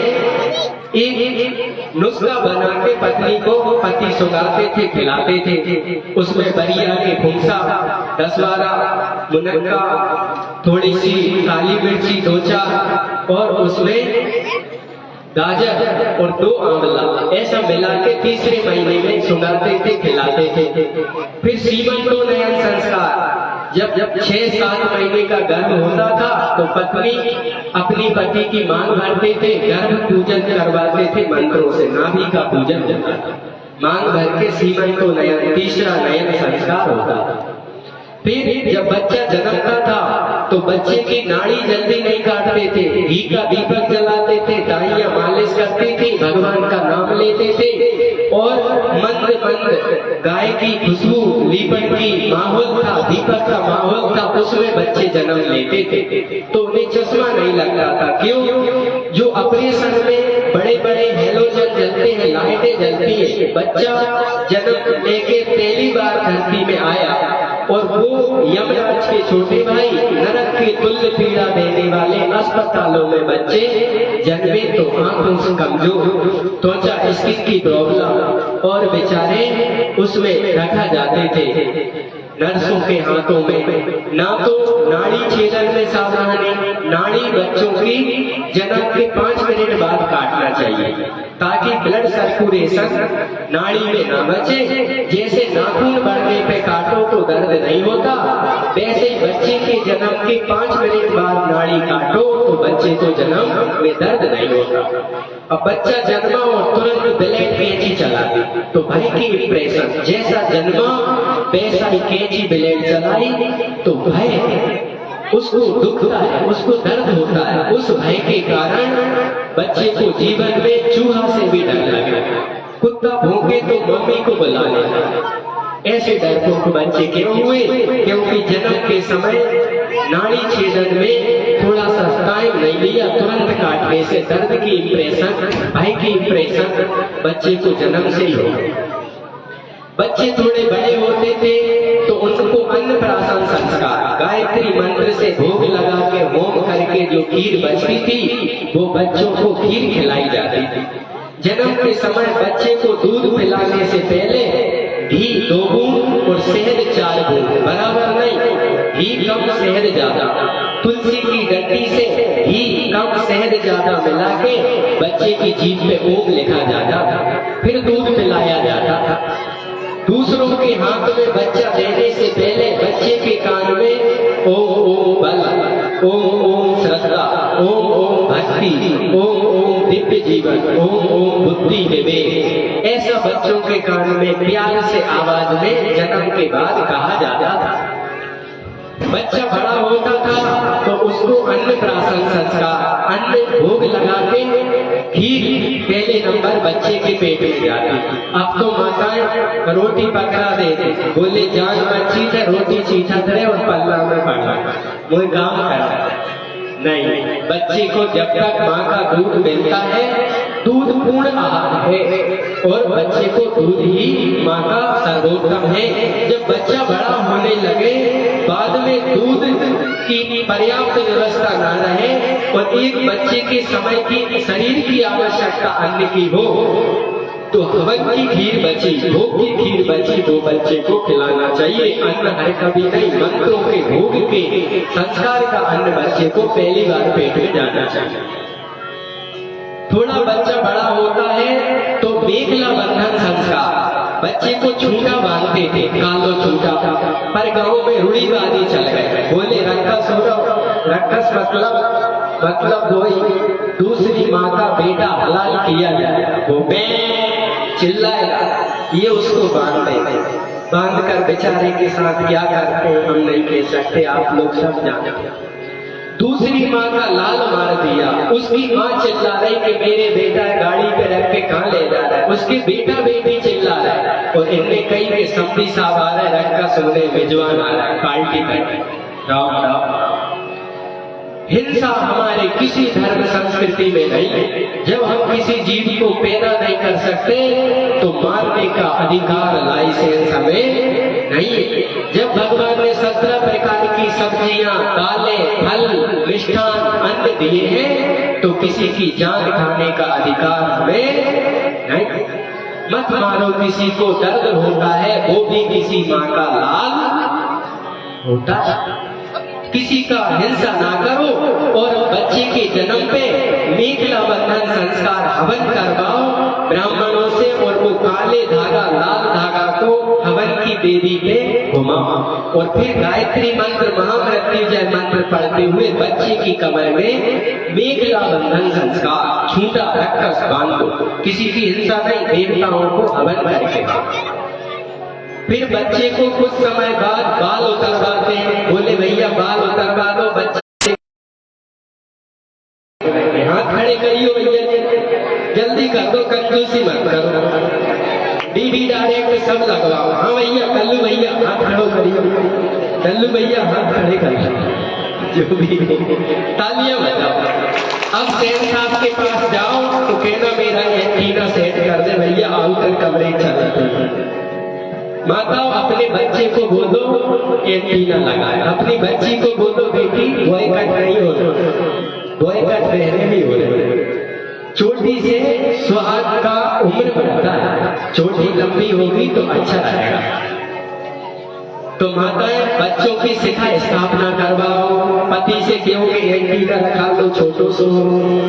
एक नुस्खा बना के पत्नी को पति सुगाते थे, खिलाते थे। उसमें बरिया के फुंसा, 10-12 मुनक्का, थोड़ी सी काली मिर्ची 2-4 और उसमें गाजर और 2 आंवला ऐसा मिला के तीसरे महीने में सुगाते थे, खिलाते थे। फिर सीमंतोन्नयन संस्कार, जब 6-7 महीने का गर्भ होता था तो पत्नी अपनी पति की मांग भरते थे, गर्भ पूजन करवाते थे मंत्रों से, नाभि का पूजन होता था। मांग भर के सीमंतोन्नयन, तीसरा नयन संस्कार होता था। फिर जब बच्चा जन्मता था तो बच्चे की नाड़ी जल्दी नहीं काटते थे, घी का दीपक जलाते थे, दाइयां मालिश करती थी, भगवान का नाम लेते थे और मंद मंद गाय की खुशबू, लीपन की माहौल था, दीपक का माहौल था, उसमें बच्चे जन्म लेते थे। तो उन्हें चश्मा नहीं लगता था। क्यों? जो ऑपरेशन में बड़े बड़े हैलोजन जलते हैं, लाइटें जलती है। बच्चा जन्म लेके पहली बार धरती में आया और वो यमराज के छोटे भाई नरक के तुल्य पीड़ा देने वाले अस्पतालों में बच्चे जन्मे तो आंखों से कमजोर, त्वचा स्किन की प्रॉब्लम, और बेचारे उसमें रखा जाते थे नर्सों के हाथों में। ना तो नाड़ी छेदन में सावधानी, नाड़ी बच्चों की जन्म के 5 मिनट बाद काटना चाहिए ताकि ब्लड सर्कुलेशन नाड़ी में ना बचे। जैसे नाखून बढ़ने पे काटो तो दर्द नहीं होता, वैसे ही बच्चे के जन्म के 5 मिनट बाद नाड़ी काटो तो बच्चे को जन्म में दर्द नहीं होता। अब बच्चा जन्मा और तुरंत ब्लेड कैंची चला दी तो भाई की इंप्रेशन, जैसा जन्मा वैसा ही कैंची ब्लेड चलाई तो भाई उसको दुखता है, उसको दर्द होता है। उस भय के कारण बच्चे को जीवन में चूहा से भी डर लगे, कुत्ता भौंके तो मम्मी को बुला लेता। ऐसे डरपोक बच्चे क्यों हुए? क्योंकि जन्म के समय नाड़ी छेदन में थोड़ा सा टाइम नहीं लिया, तुरंत काटने से दर्द की इंप्रेशन, भय की इंप्रेशन बच्चे को जन्म से ही हो गई। बच्चे थोड़े बड़े होते थे तो उनको अन्नप्राशन संस्कार, गायत्री मंत्र से भोग लगा के होम करके जो खीर बचती थी वो बच्चों को खीर खिलाई जाती थी। जन्म के समय बच्चे को दूध पिलाने से पहले घी 2 बूंद और शहद 4 बूंद, बराबर नहीं, घी कम शहद ज्यादा, तुलसी की डंडी से घी कम शहद ज्यादा मिला के बच्चे की जीभ पे ओम लिखा जाता था, फिर दूध पिलाया जाता था। दूसरों के हाथ में बच्चा देने से पहले बच्चे के कान में ओम ओम बल, ओम ओम श्रद्धा, ओम ओम भक्ति, ओम ओम दिव्य जीवन, ओम ओम बुद्धि विवेक, ऐसा बच्चों के कान में प्यार से आवाज में जन्म के बाद कहा जाता था। बच्चा बड़ा होता था तो उसको अन्नप्राशन संस्कार, अन्न भोग लगा के खीर पहले नंबर बच्चे के पेट में जाती। अब तो माताएं रोटी पकड़ा देते, बोले जान बच्ची थे रोटी चीठा धरे और पल्ला में पड़ा वो काम कर नहीं। बच्चे को जब तक माँ का दूध मिलता है, दूध पूर्ण आहार है और बच्चे को दूध ही माँ का सर्वोत्तम है। जब बच्चा बड़ा होने लगे, बाद में दूध की पर्याप्त व्यवस्था न रहे और एक बच्चे के समय की शरीर की आवश्यकता अन्न की हो तो हवन की खीर बची, भोग की खीर बची, वो बच्चे को खिलाना चाहिए। अन्न हर कभी नहीं, मंत्रों के भोग के संस्कार का अन्न बच्चे को पहली बार पेट में जाना चाहिए। थोड़ा बच्चा बड़ा होता है तो मेखला बंधन संस्कार, बच्चे को छूटा बांधते थे, कालो छूटा, पर गांव में रूढ़ीवादी चल गए, बोले रक्कस हो रहा, रक्कस मतलब वही दूसरी माँ का बेटा हलाल किया जाए, वो चिल्लाएगा, ये उसको बांध कर बेचारे के साथ क्या करते हैं हम नहीं कह सकते, आप लोग सब जानते हैं। दूसरी माँ का लाल मार दिया, उसकी माँ चिल्ला रही कि मेरे बेटा गाड़ी पे रख के कहाँ ले जा रहा है, उसके बेटा बेटी चिल्ला रहा है और इनमें कई के समधी साहब आ रहा है, रक्का सोने मेजबान आ रहा है पार्टी करने। राम राम, हिंसा हमारे किसी धर्म संस्कृति में नहीं है। जब हम किसी जीव को पैदा नहीं कर सकते तो मारने का अधिकार लाइसेंस हमें नहीं है। जब भगवान ने 17 प्रकार की सब्जियां, दालें, फल, मिष्ठान, अन्न दिए हैं तो किसी की जान खाने का अधिकार हमें नहीं। मत मारो किसी को, दर्द होता है वो भी किसी माँ का लाल होता है। किसी का हिंसा ना करो और बच्चे के जन्म पे मेखला बंधन संस्कार हवन करवाओ ब्राह्मणों से और वो काले धागा लाल धागा को हवन की वेदी पे घुमाओ और फिर गायत्री मंत्र महामृत्युंजय मंत्र पढ़ते हुए बच्चे की कमर में मेखला बंधन संस्कार छूटा रक्कस बांधो। किसी की हिंसा नहीं, देवताओं को हवन करके। फिर बच्चे को कुछ समय बाद बाल उतरवाते हैं, बोले भैया बाल उतरवा दो, बच्चे हाथ खड़े करियो भैया, जल्दी कर दो, कंजूसी मत करो, डीडी डायरेक्ट सब लगवाओ। हाँ भैया, कल्लू भैया हाथ खड़ो करियो, कल्लू भैया हाथ खड़े कर, जो भी तालियां बजाओ। अब सेठ साहब के पास जाओ तो कहना मेरा एंटीना सेट कर दे भैया, आउटर कवरेज चलाते हैं। माताओं अपने बच्चे को बोलो एंटीना लगाए, अपनी बच्ची को बोलो बेटी बॉय कट नहीं हो रहा, बॉय कट पहने भी हो रहे। चोटी से सुहाग का उम्र बढ़ता है, चोटी लंबी होगी तो अच्छा रहेगा। तो माताएं बच्चों की शिखा स्थापना करवाओ, पति से क्यों कि एंटीना रखा लो छोटो सो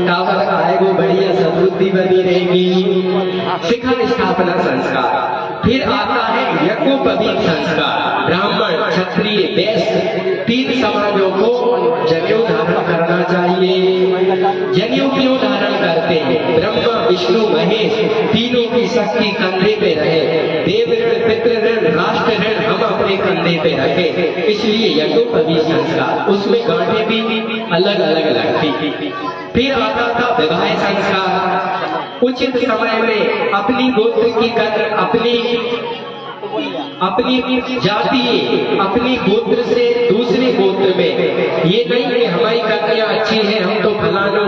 टावर आएगो बढ़िया सद्बुद्धि बनी रहेगी। शिखा स्थापना संस्कार। फिर आता है यज्ञोपवीत संस्कार। ब्राह्मण क्षत्रिय वैश्य तीन समाजों को जनेऊ धारण करना चाहिए। जनेऊ क्यों धारण करते हैं? ब्रह्मा विष्णु महेश तीनों की शक्ति कंधे पे रहे, देव ऋण पितृ ऋण राष्ट्र ऋण हम अपने कंधे पे रखे, इसलिए यज्ञोपवीत संस्कार। उसमें गांठें भी अलग अलग लगती। फिर आता था विवाह संस्कार। उचित समय में अपनी गोत्र की कद्र अपनी जाति अपनी गोत्र से दूसरे गोत्र में, ये नहीं कि हमारी कन्या अच्छी है हम तो फलानो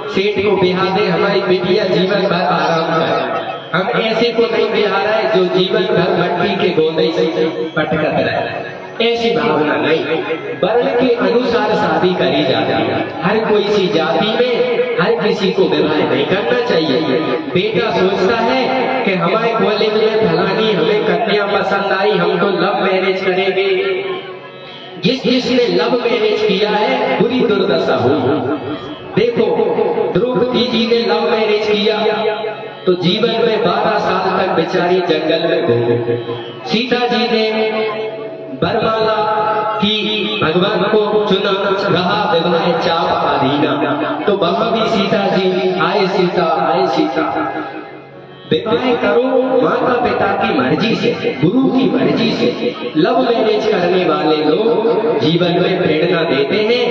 सेठ को बिहा दे, हमारी बेटियां जीवन भर आराम करे। हम ऐसे को नहीं बिहा रहे जो जीवन भर मट्टी के गोंदे से पटकत रहे, ऐसी भावना नहीं। वर्ण के अनुसार शादी करी जाती है। हर कोई सी जाति में हर किसी को विवाह नहीं करना चाहिए। बेटा सोचता है कि हमारे कॉलेज में फलानी हमें कन्या पसंद आई, हम तो लव मैरिज करेंगे। जिसने लव मैरिज किया है बुरी दुर्दशा हुई। देखो द्रौपदी जी ने लव मैरिज किया तो जीवन में 12 साल तक बेचारी जंगल में घूमी। सीता जी ने बरमाला की भगवान को चुना, रहा विवाह चाप अधीना, तो वहां भी सीता जी आए सीता आए सीता। विवाह करो माता पिता की मर्जी से, गुरु की मर्जी से। लव मैरिज करने वाले लोग जीवन में प्रेरणा देते हैं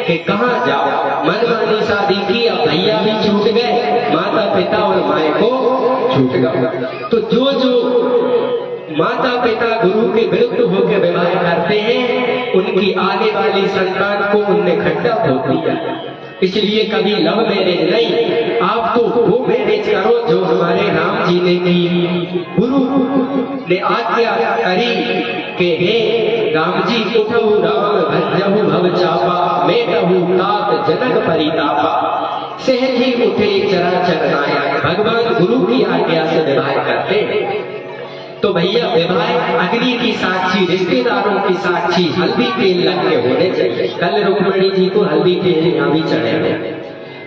कि कहाँ जाओ, मनमानी शादी की, अब भैया भी छूट गए, माता पिता और माए को छूट गया। तो जो माता पिता गुरु के विरुद्ध होकर विवाह करते हैं उनकी आने वाली संतान को उनने खड्डा खोद दिया। इसलिए कभी लव मैरिज नहीं, आप तो वो मैरिज करो जो हमारे राम जी ने की। गुरु ने आज्ञा करी कि हे राम जी उठऊ राम भजहु भव चापा, मेटहु तात जनक परितापा। सहज ही उठे चराचर नायक। भगवान गुरु की आज्ञा से विवाह करते हैं। तो भैया विवाह अग्नि की साक्षी, रिश्तेदारों की साक्षी, हल्दी तेल लग के होने चाहिए। कल रुक्मणी जी को हल्दी तेल यहाँ भी चढ़े हैं।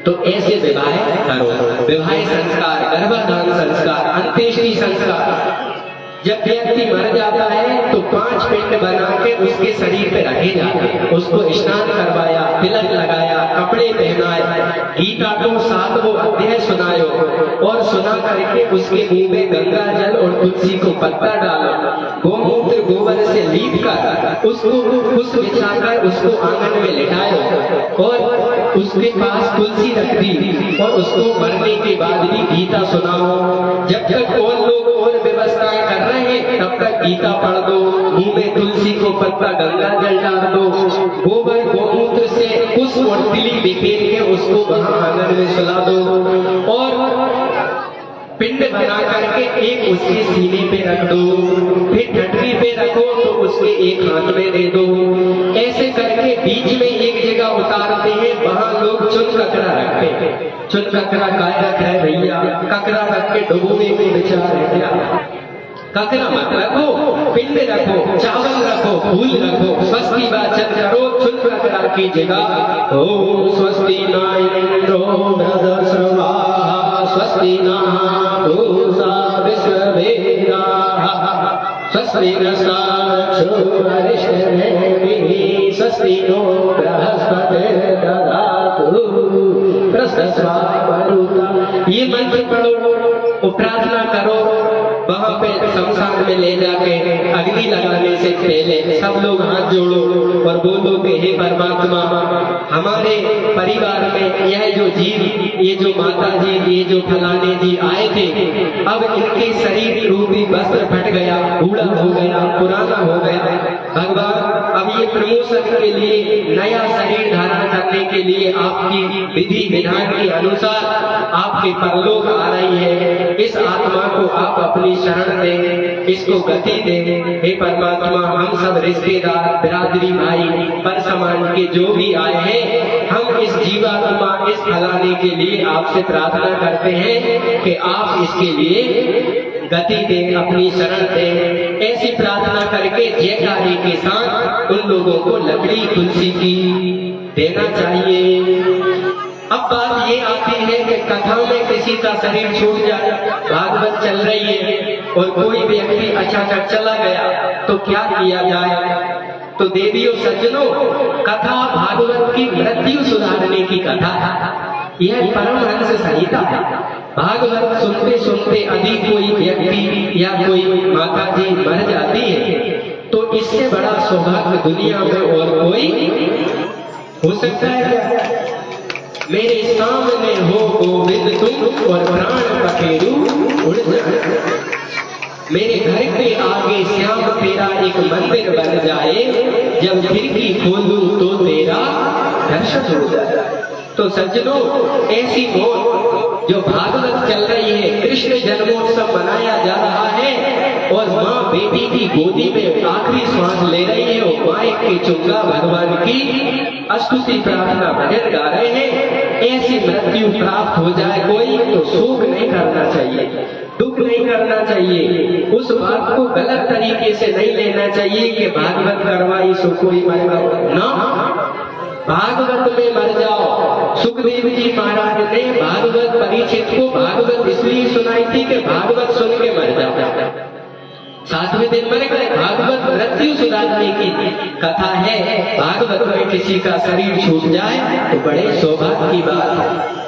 तो ऐसे विवाह करो। विवाह संस्कार, गर्भधान संस्कार, अंत्येष्टि संस्कार। जब व्यक्ति मर जाता है तो 5 पिंड बना के उसके शरीर पे रखे जाते हैं। उसको स्नान करवाया, तिलक लगाया, कपड़े पहनाए, गीता को 7वां अध्याय सुनायो और सुना करके उसके मुंह में गंगा जल और तुलसी को पत्ता डालो, गोमूत्र गोबर से लीप कर उसको पुष्प बिछाकर उसको आंगन में लिटायो और उसके पास तुलसी रख दी और उसको मरने के बाद भी गीता सुनाओ। जब तक और लोग और व्यवस्थाएं कर रहे हैं तब तक गीता पढ़ दो, मुंह में तुलसी को पत्ता गंगा जल डाल दो, गोबर गोमूत्र से पुष्प और तिली बिखेर के उसको वहां आंगन में सुला दो और पिंड बना करके एक उसके सीने पे रख दो, फिर ठटरी पे रखो तो उसके एक हाथ में दे दो। ऐसे करके बीच में एक जगह उतारते हैं, वहां लोग चुन ककड़ा रखते हैं। चुन ककड़ा काय रख रहे भैया? ककड़ा रख के डुबोने में विचार है क्या? ककड़ा मत रखो, पिंड रखो, चावल रखो, फूल रखो, स्वस्ति वाचन करो चुन ककड़ा की जगह। ओम स्वस्ति न इंद्रो बृहस्पतिर्वाहा, स्वस्ति न पूषा विश्ववेदाः, स्वस्ति नस्तार्क्ष्यो अरिष्टनेमिः, स्वस्ति नो बृहस्पतिर्दधातु बृहस्पतिर्वाहा। ये मंत्र पढ़ो, प्रार्थना करो, वहां पे शमशान में ले जाके अग्नि लगाने से पहले सब लोग हाथ जोड़ो और बोलो कि हे परमात्मा, हमारे परिवार में यह जो जीव, ये जो माता जी, ये जो फलाने जी आए थे, अब इनके शरीर रूपी वस्त्र फट गया, बूढ़ा हो गया, पुराना हो गया। भगवान, अब ये प्रमोशन के लिए, नया शरीर धारण करने के लिए आपकी विधि विधान के अनुसार आपके परलोक आ रही है। इस आत्मा को आप अपनी शरण दें, इसको गति दें। हे परमात्मा, हम सब रिश्तेदार, बिरादरी, भाई पर समान के जो भी आए हैं, हम इस जीवात्मा, इस फलाने के लिए आपसे प्रार्थना करते हैं कि आप इसके लिए गति दें, अपनी शरण दें। ऐसी प्रार्थना करके जयकारे के साथ उन लोगों को लकड़ी तुलसी की देना चाहिए। अब बात ये आती है कि कथा में किसी का शरीर छूट जाए, भागवत चल रही है और कोई व्यक्ति अचानक चला गया, तो क्या किया जाए? तो देवियों सज्जनों, कथा भागवत की मृत्यु सुधारने की कथा है। यह परमहंस संहिता है। भागवत सुनते सुनते यदि कोई व्यक्ति या कोई माता जी मर जाती है, तो इससे बड़ा सौभाग्य दुनिया में और कोई हो सकता है क्या? मेरे सामने हो गोविंद तुम और प्राण पखेरु उड़ जाए। मेरे घर के आगे श्याम तेरा एक मंदिर बन जाए, जब खिड़की खोलूं तो तेरा दर्शन हो जाए। तो सज्जनों, ऐसी मौत जो भागवत चल रही है, कृष्ण जन्मोत्सव मनाया जा रहा है और माँ बेटी की गोदी में आखिरी श्वास ले रही है और माँ के चुंगा भगवान की स्तुति प्रार्थना भजन गा रहे हैं, ऐसी मृत्यु प्राप्त हो जाए कोई, तो शोक नहीं करना चाहिए, दुख नहीं करना चाहिए। उस बात को गलत तरीके से नहीं लेना चाहिए कि भागवत करवाई सो कोई मरेगा ना, भागवत में मर जाओ। सुखदेव जी महाराज ने भागवत परीक्षित को भागवत इसलिए सुनाई थी कि भागवत सुन के मर जाओ। 7वें दिन मर गए। भागवत मृत्यु सुधारने की कथा है। भागवत में किसी का शरीर छूट जाए तो बड़े सौभाग्य की बात है।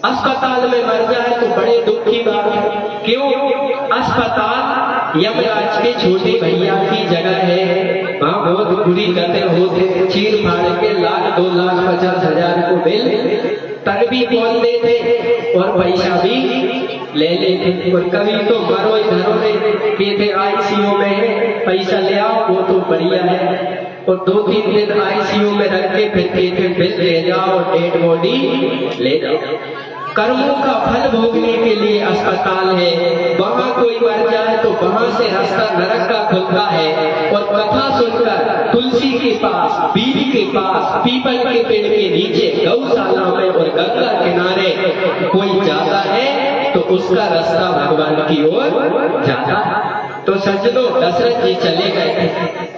अस्पताल में मर जाए तो बड़े दुख की बात है। क्यों? अस्पताल यमराज के छोटे भैया की जगह है। वहाँ बहुत बुरी गतें होते, चीर फाड़ के 1,00,000, 2,50,000 को बिल तर भी बोल देते और पैसा भी ले लेते। और कभी तो मरो घरों में कहते आईसीयू में पैसा ले आओ, वो तो बढ़िया है। और 2-3 दिन आईसीयू में रख के फिर कहते बिल ले जाओ, डेड बॉडी ले जाओ। कर्मों का फल भोगने के लिए अस्पताल है। वहाँ कोई मर जाए तो वहाँ से रास्ता नरक का खुलता है। और कथा सुनकर तुलसी के पास, बीर के पास, पीपल के पेड़ के नीचे, गौशाला में और गंगा किनारे कोई जाता है तो उसका रास्ता भगवान की ओर जाता है। तो सज्जनों, दशरथ जी चले गए थे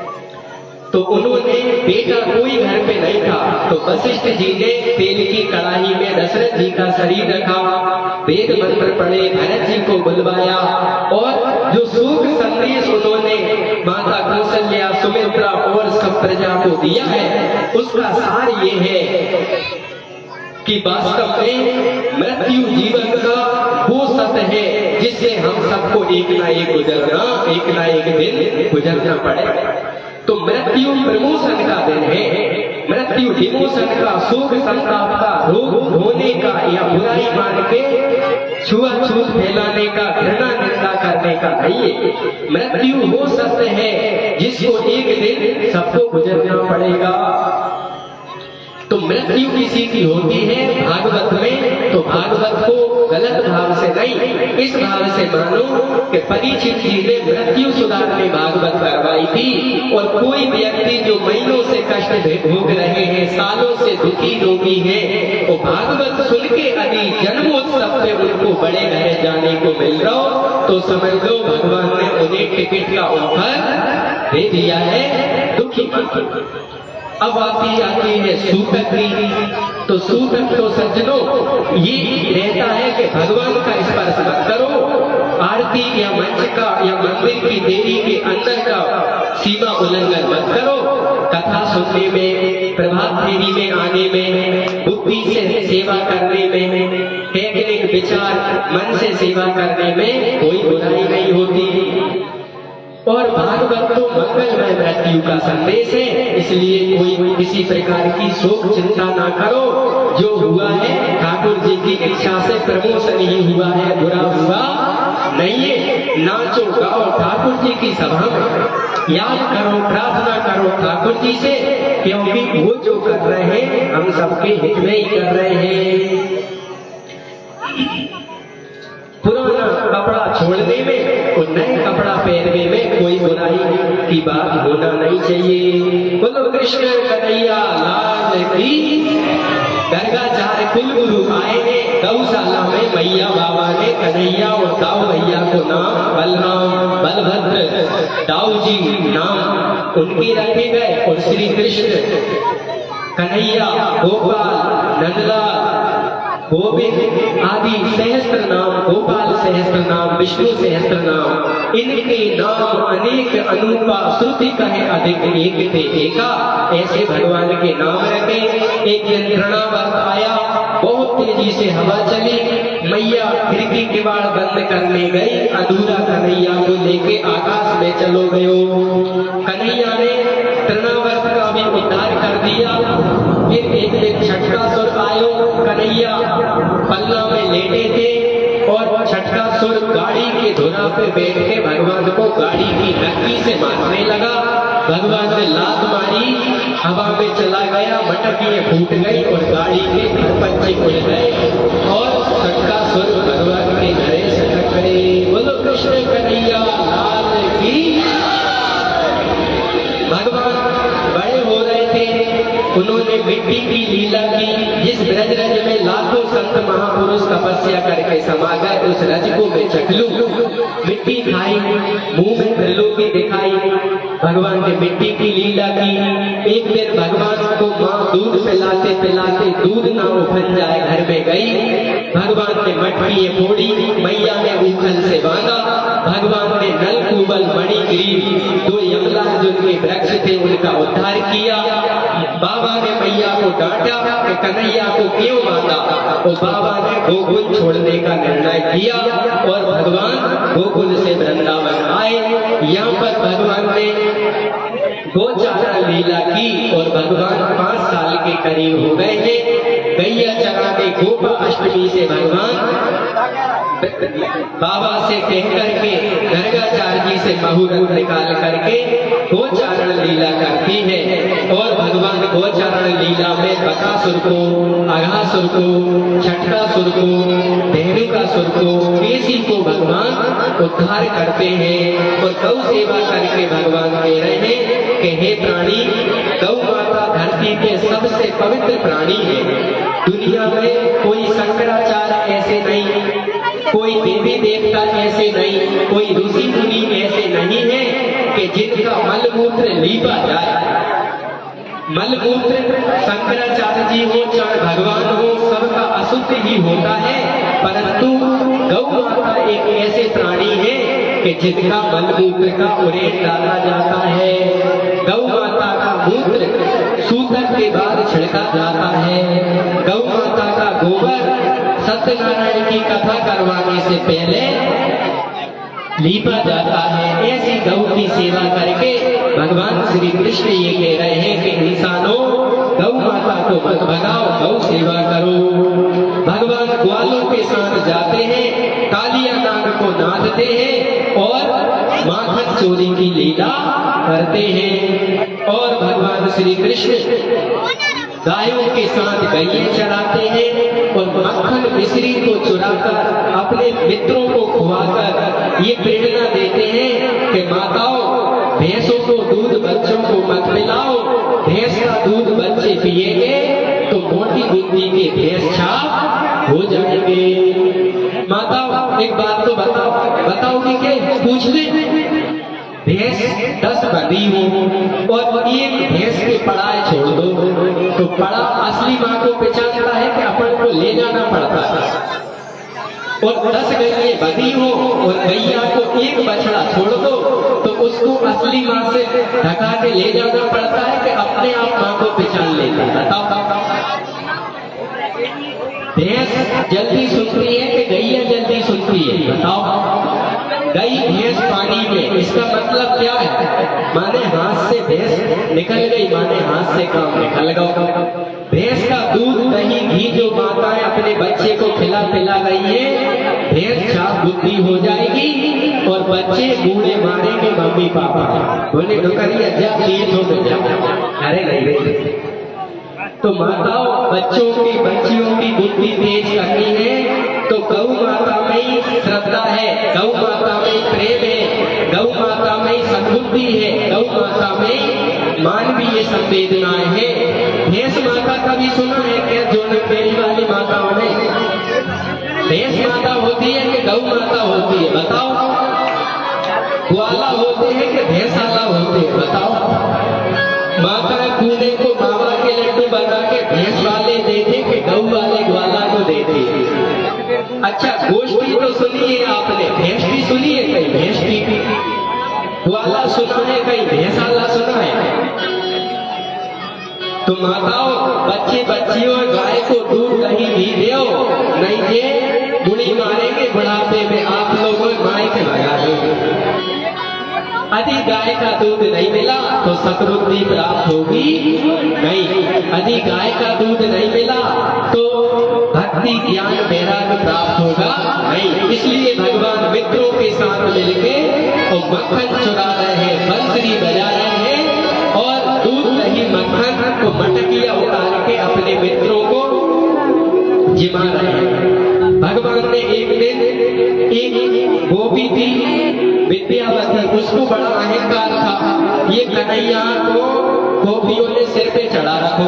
तो उन्होंने, बेटा कोई घर पे नहीं था, तो वशिष्ठ जी ने तेल की कड़ाही में दशरथ जी का शरीर रखा, वेद मंत्र पढ़े, भरत जी को बुलवाया और जो सुख संदेश उन्होंने माता कौशल्या, सुमित्रा और सब प्रजा को दिया है, उसका सार ये है कि वास्तव में मृत्यु जीवन का वो सत्य है जिससे हम सबको एक ना एक दिन गुजरना पड़ेगा। तो मृत्यु प्रमोशन का दिन है। मृत्यु डिमोशन का, शोक संताप का, रोग होने का या बुराई मान के छुआछूत फैलाने का, घृणा निंदा करने का नहीं है। मृत्यु वो सत्य है जिसको एक दिन सबको गुजरना पड़ेगा। तो मृत्यु किसी की होती है भागवत में, तो भागवत को गलत भाव से नहीं, इस भाव से मानो कि परीक्षित जी ने मृत्यु सुधारने भागवत करवाई थी। और कोई व्यक्ति जो महीनों से कष्ट भोग रहे हैं, सालों से दुखी रोगी है, वो भागवत सुन के यदि जन्मोत्सव पे उनको बड़े घर जाने को मिल रहा हो तो समझ लो भगवान ने उन्हें टिकट का ऑफर दे दिया है। दुखी अब आती है सूतक की। तो सूतक तो सज्जनों ये रहता है कि भगवान का स्पर्श मत करो, आरती या मंच का या मंदिर की देरी के अंदर का सीमा उल्लंघन मत करो। कथा सुनने में, प्रभात फेरी में आने में, बुद्धि से सेवा करने में, टेक्निक विचार मन से सेवा करने में कोई बुराई नहीं होती। और भागवत तो मंगलमय मृत्यु का संदेश है, इसलिए कोई किसी प्रकार की शोक चिंता ना करो। जो हुआ है ठाकुर जी की इच्छा से प्रमोशन ही हुआ है, बुरा हुआ नहीं है। नाचो गाओ ठाकुर जी की सभा में, याद करो प्रार्थना करो ठाकुर जी से, क्योंकि वो जो कर रहे हैं हम सबके हित में ही कर रहे हैं। पुराना कपड़ा छोड़ने में और नए कपड़ा पहनने में कोई बुराई की बात होना नहीं चाहिए। बोलो कृष्ण कन्हैया लाल की। गर्गाचार्य कुल गुरु आए हैं गौशाला में, मैया बाबा ने कन्हैया और दाऊ भैया को नाम बलराम बलभद्र दाऊ जी नाम उनके रखे गए। और श्री कृष्ण कन्हैया गोपाल नंदलाल गोविंद आदि सहस्त्र नाम, गोपाल सहस्त्र नाम, विष्णु सहस्त्र नाम, इनके नाम अनेक अनूपा, श्रुति कहे अधिक एक थे एका, ऐसे भगवान के नाम रखे। एक यंत्रणा वर्त आया, बहुत तेजी से हवा चली, मैया खिड़की किवाड़ बंद करने गई, अधूरा कन्हैया को लेके आकाश में चलो गयो। कन्हैया ने तृणावर्त का भी उद्धार कर दिया। फिर एक दिन छठा सुर आयो, कन्हैया पल्ला में लेटे थे और छठा सुर गाड़ी के धुरा पे बैठ के भगवान को गाड़ी की नक्की से मारने लगा। भगवान ने लात मारी, हवा में चला गया, मटकियां फूट गई और गाड़ी के पंचे उड़ गए और छठा सुर भगवान के घरे सटक गए। बोलो कृष्ण कन्हैया लाल की। भगवान बड़े हो रहे थे, उन्होंने मिट्टी की लीला की। जिस ब्रज रज में लाखों संत महापुरुष तपस्या करके समा गए, उस रज को मैं चख लूं। मिट्टी खाई, मुंह में त्रिलोकी दिखाई। भगवान ने मिट्टी की लीला की। एक दिन भगवान को माँ दूध पिलाते पिलाते दूध ना उफन जाए, घर में गई। भगवान ने मटकी फोड़ी, मैया ने उखल से बांधा। भगवान ने नल कुबल मणिगिरी, दो यमलार्जुन के वृक्ष थे, उनका उद्धार किया। बाबा ने मैया को डांटा कि कन्हैया को क्यों बांधा, तो बाबा ने गोकुल छोड़ने का निर्णय किया और भगवान गोकुल से वृंदावन आए। यहाँ पर भगवान ने गोचारण लीला की और भगवान 5 साल के करीब हो गए थे। गैया चराने गोपा अष्टमी से भगवान बाबा से कह करके गर्गाचार्य जी से मुहूर्त निकाल करके गोचारण लीला करती है। और भगवान गोचारण लीला में बकासुर को, अघासुर को, छठकासुर को, धेनुकासुर को, केसी को भगवान उद्धार करते हैं। और गौ सेवा करके भगवान कह रहे हैं कि हे प्राणी, गौ माता धरती के सबसे पवित्र प्राणी है। दुनिया में कोई शंकराचार्य ऐसे नहीं, कोई देवी देवता ऐसे नहीं, कोई ऋषि मुनि ऐसे नहीं है कि जिनका मलमूत्र लीपा जाए। मलमूत्र शंकराचार्य जी हो चाहे भगवान हो, सबका अशुद्ध ही होता है, परंतु गौ माता एक ऐसे प्राणी है कि जिनका मलमूत्र का उरेट डाला जाता है। गौ माता का मूत्र सूतक के बाद छिड़का जाता है। गौ माता का गोबर सत्यनारायण की कथा करवाने से पहले लीपा जाता है। ऐसी गौ की सेवा करके भगवान श्री कृष्ण ये कह रहे हैं कि इंसानों, गौ माता को मत भगाओ, गौ सेवा करो। भगवान ग्वालों के साथ जाते हैं, कालिया नाग को नादते हैं और माखन चोरी की लीला करते हैं। और भगवान श्री कृष्ण गायों के साथ गैये चराते हैं और मक्खन मिश्री को चुराकर अपने मित्रों को खुआकर ये प्रेरणा देते हैं कि माताओं, भैंसों को दूध बच्चों को मत पिलाओ। भैंस का दूध बच्चे पिएंगे तो मोटी बुद्धि के भैंस छाप हो जाएंगे। माताओं एक बात तो बताओगे क्या? पूछ ले। भैंस 10 बंधी हो और एक भैंस के पड़ाए छोड़ दो तो पड़ा असली माँ को पहचानता है कि अपन को ले जाना पड़ता है। और 10 गैये बंधी हो और गैया को एक बछड़ा छोड़ दो तो उसको असली माँ से ढका के ले जाना पड़ता है कि अपने आप माँ को पहचान लेता है। बताओ, भैंस जल्दी सुनती है कि बताओ। गई भैंस पानी में, इसका मतलब क्या है? माने हाथ से भैंस निकल गई, माने हाथ से काम निकल गया। भैंस का दूध, दही, घी जो माताएं अपने बच्चे को खिला पिला रही है, भैंस चाप बुद्धि हो जाएगी और बच्चे बूढ़े मारेंगे मम्मी पापा। बोले डुकरिया जब ये तो अरे नहीं। तो माताओं बच्चों की बच्चियों की बुद्धि तेज करनी है तो गौ माता में ही श्रद्धा है, गौ माता में ही प्रेम है, गौ माता में ही सद्बुद्धि है, गौ माता में मानवीय संवेदनाएं है। भैंस माता का भी सुना है क्या? जो मेरी वाली माताओं ने भैंस माता होती है कि गौ माता होती है? बताओ। ग्वाला होते हैं कि भैंसाला होते हैं? बताओ। माता कूदे को बाबा के लड्डू बना के भैंस वाले देते कि गौ वाले ग्वाला को देते? अच्छा, गोष्ठी तो सुनी है आपने, भैंस भी सुनी है कहीं? भैंस भी ग्वाला सुना है कहीं? भैंसाला सुना है? तो माताओं बच्चे बच्चियों गाय को दूध दही भी दो, नहीं ये बुढ़ी मारेंगे बुढ़ापे में, आप लोगों गाय के लगा देंगे। यदि गाय का दूध नहीं मिला तो सतबुद्धि प्राप्त होगी नहीं, यदि गाय का दूध नहीं मिला तो भक्ति ज्ञान वैराग्य प्राप्त होगा नहीं। इसलिए भगवान मित्रों के साथ मिलके और मक्खन चुरा रहे हैं, बंसरी बजा रहे हैं और दूध दही मक्खन को मटकिया उतार के अपने मित्रों को जिमा रहे हैं। भगवान ने एक दिन एक गोपी थी विद्यावती, उसको बड़ा अहंकार था, ये कन्हैया को गोपियों ने सिर पे चढ़ा रखो,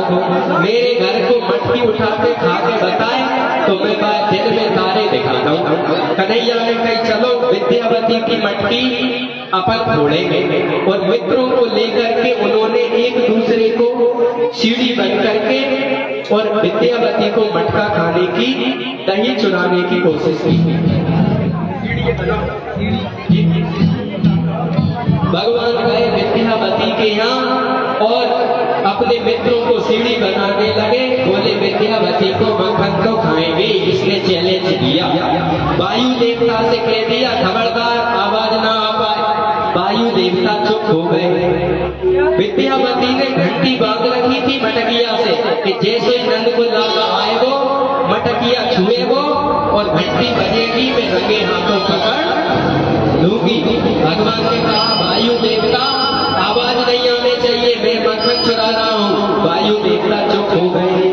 मेरे घर को मटकी उठा के खा के बताए तो मैं दिन में तारे दिखाता हूँ। कन्हैया ने कही चलो विद्यावती की मटकी अपन फोड़ेंगे, और मित्रों को लेकर के उन्होंने एक दूसरे को सीढ़ी बन करके और विद्यावती को मटका खाने की, दही चुराने की कोशिश की। भगवान गए विद्यावती के यहाँ और अपने मित्रों को सीढ़ी बनाने लगे। बोले विद्यावती को मक्खन तो खाएंगे, इसने चैलेंज दिया। वायु देवता से कह दिया खबरदार आवाज ना आ पाए। वायु देवता चुप हो गए। विद्यावती ने घंटी बांध रखी थी मटकिया से कि जैसे नंद को लाला आए वो मटकिया छुए वो और घंटी बजेगी, मैं रंगे हाथों पकड़ लूंगी। भगवान ने कहा वायु देवता आवाज नहीं आने चाहिए, मैं मक्खन चुरा रहा हूँ। वायु देवता चुप हो गए।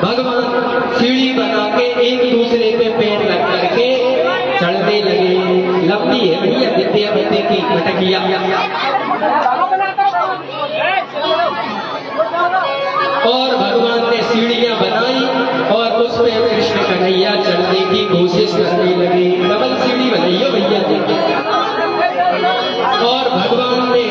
भगवान सीढ़ी बना के एक दूसरे पे पैर लग करके चढ़ने लगे। लंबी है भैया विद्यावती की मटकिया, और भगवान ने सीढ़ियां बनाई और उस पे कृष्ण कन्हैया चढ़ने की कोशिश करने लगे। डबल सीढ़ी बनाइयो भैया जी। और भगवान ने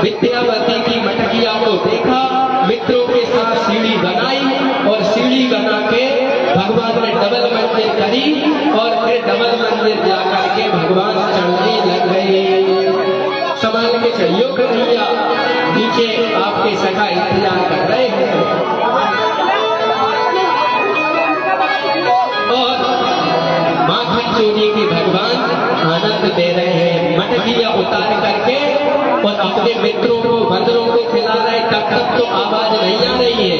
विद्यावती की मटकिया को देखा, मित्रों के साथ सीढ़ी बनाई और सीढ़ी बना के भगवान ने डबल मंजिल करी और फिर डबल मंजिल जाकर के भगवान चढ़ने लग गए। संभाल के चढ़ियो कन्हैया, नीचे आपके सखा इंतजार कर रहे हैं। और माखन चोरी के भगवान आनंद दे रहे हैं, मटकिया उतार करके और अपने मित्रों को बंदरों को खिला रहे। तब तक तो आवाज नहीं आ रही है।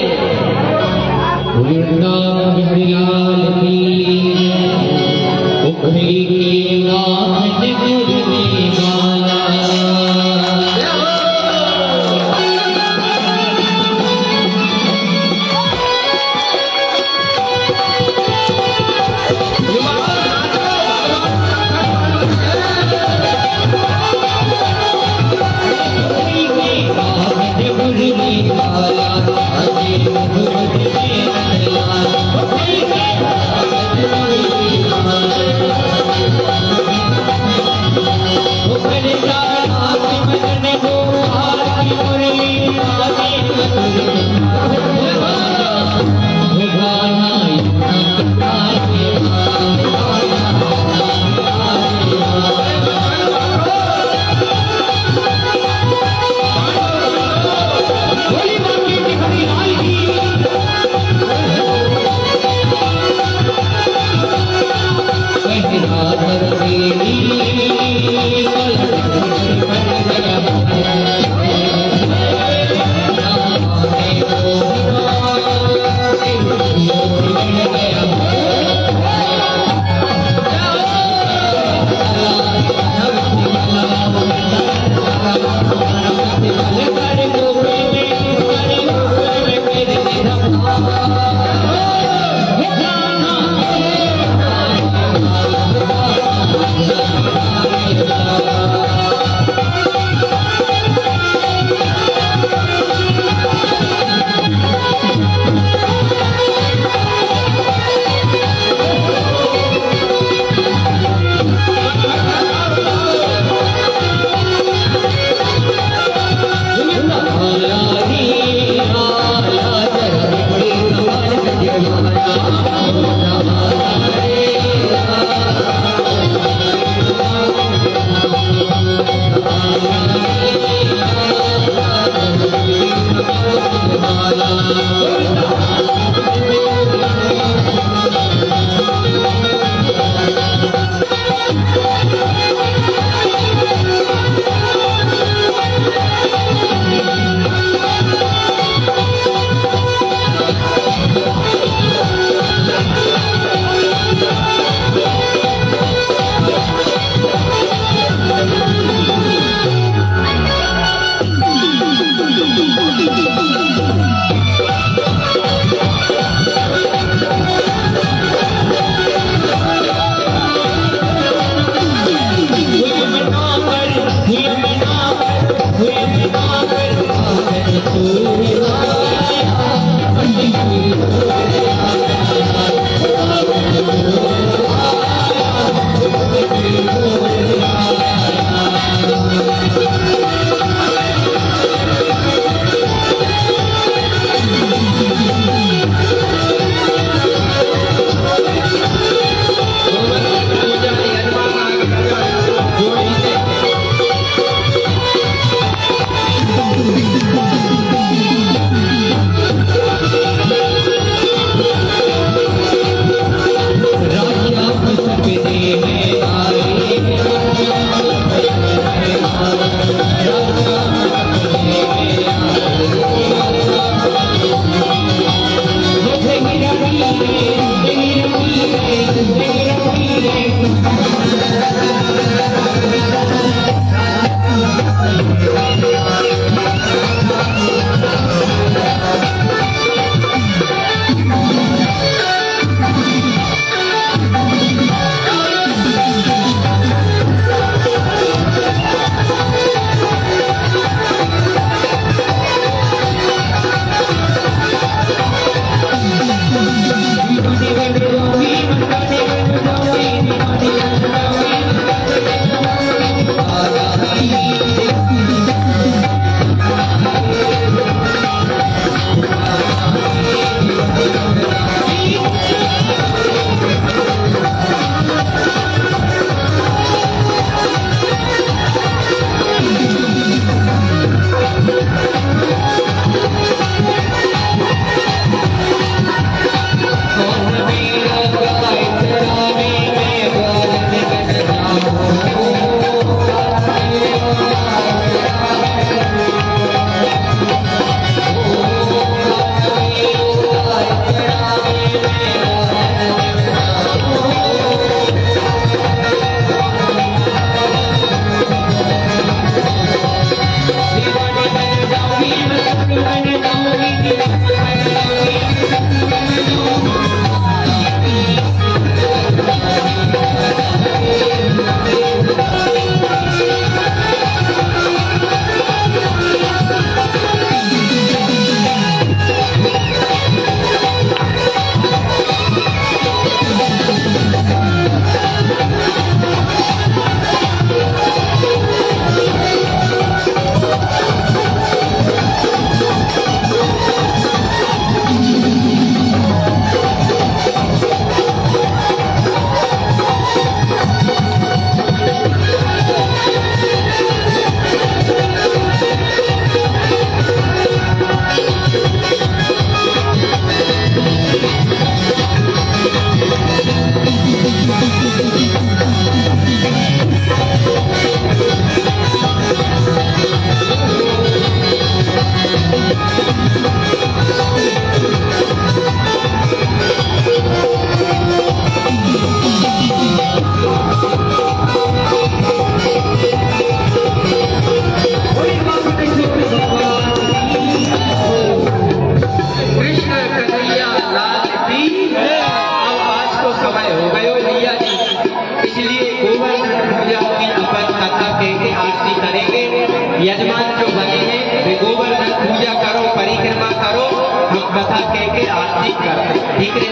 यजमान जो बने हैं वे गोवर्धन पूजा करो, परिक्रमा करो, हम कथा कह के आरती करते। ठीक है,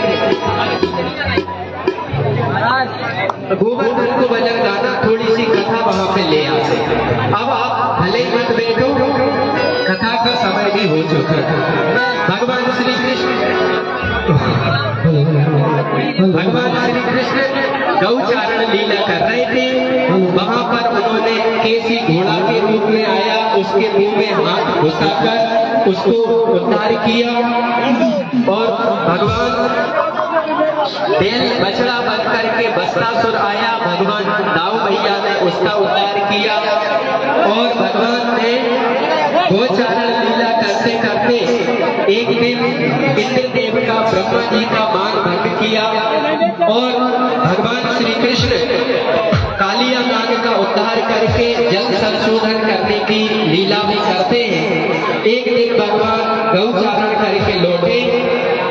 गोवर्धन को भजन गाना, थोड़ी सी कथा वहां पे ले आते। अब आप भले मत बैठो, कथा का समय भी हो चुका है। भगवान श्री कृष्ण गौचारण लीला कर रहे थे। वहां पर उन्होंने केसी घोड़ा के रूप में आया, उसके मुंह में हाथ घुसाकर उसको उद्धार किया और भगवान बैल बछड़ा बन करके बस्तासुर आया, भगवान दाऊ भैया ने उसका उद्धार किया और भगवान ने गोचारण लीला करते करते एक दिन इंद्र देव का ब्रह्मा जी का मान भंग किया और भगवान श्री कृष्ण कालिया नाग का उद्धार करके जल संशोधन करने की लीला भी करते हैं। एक दिन भगवान गौचारण करके लौटे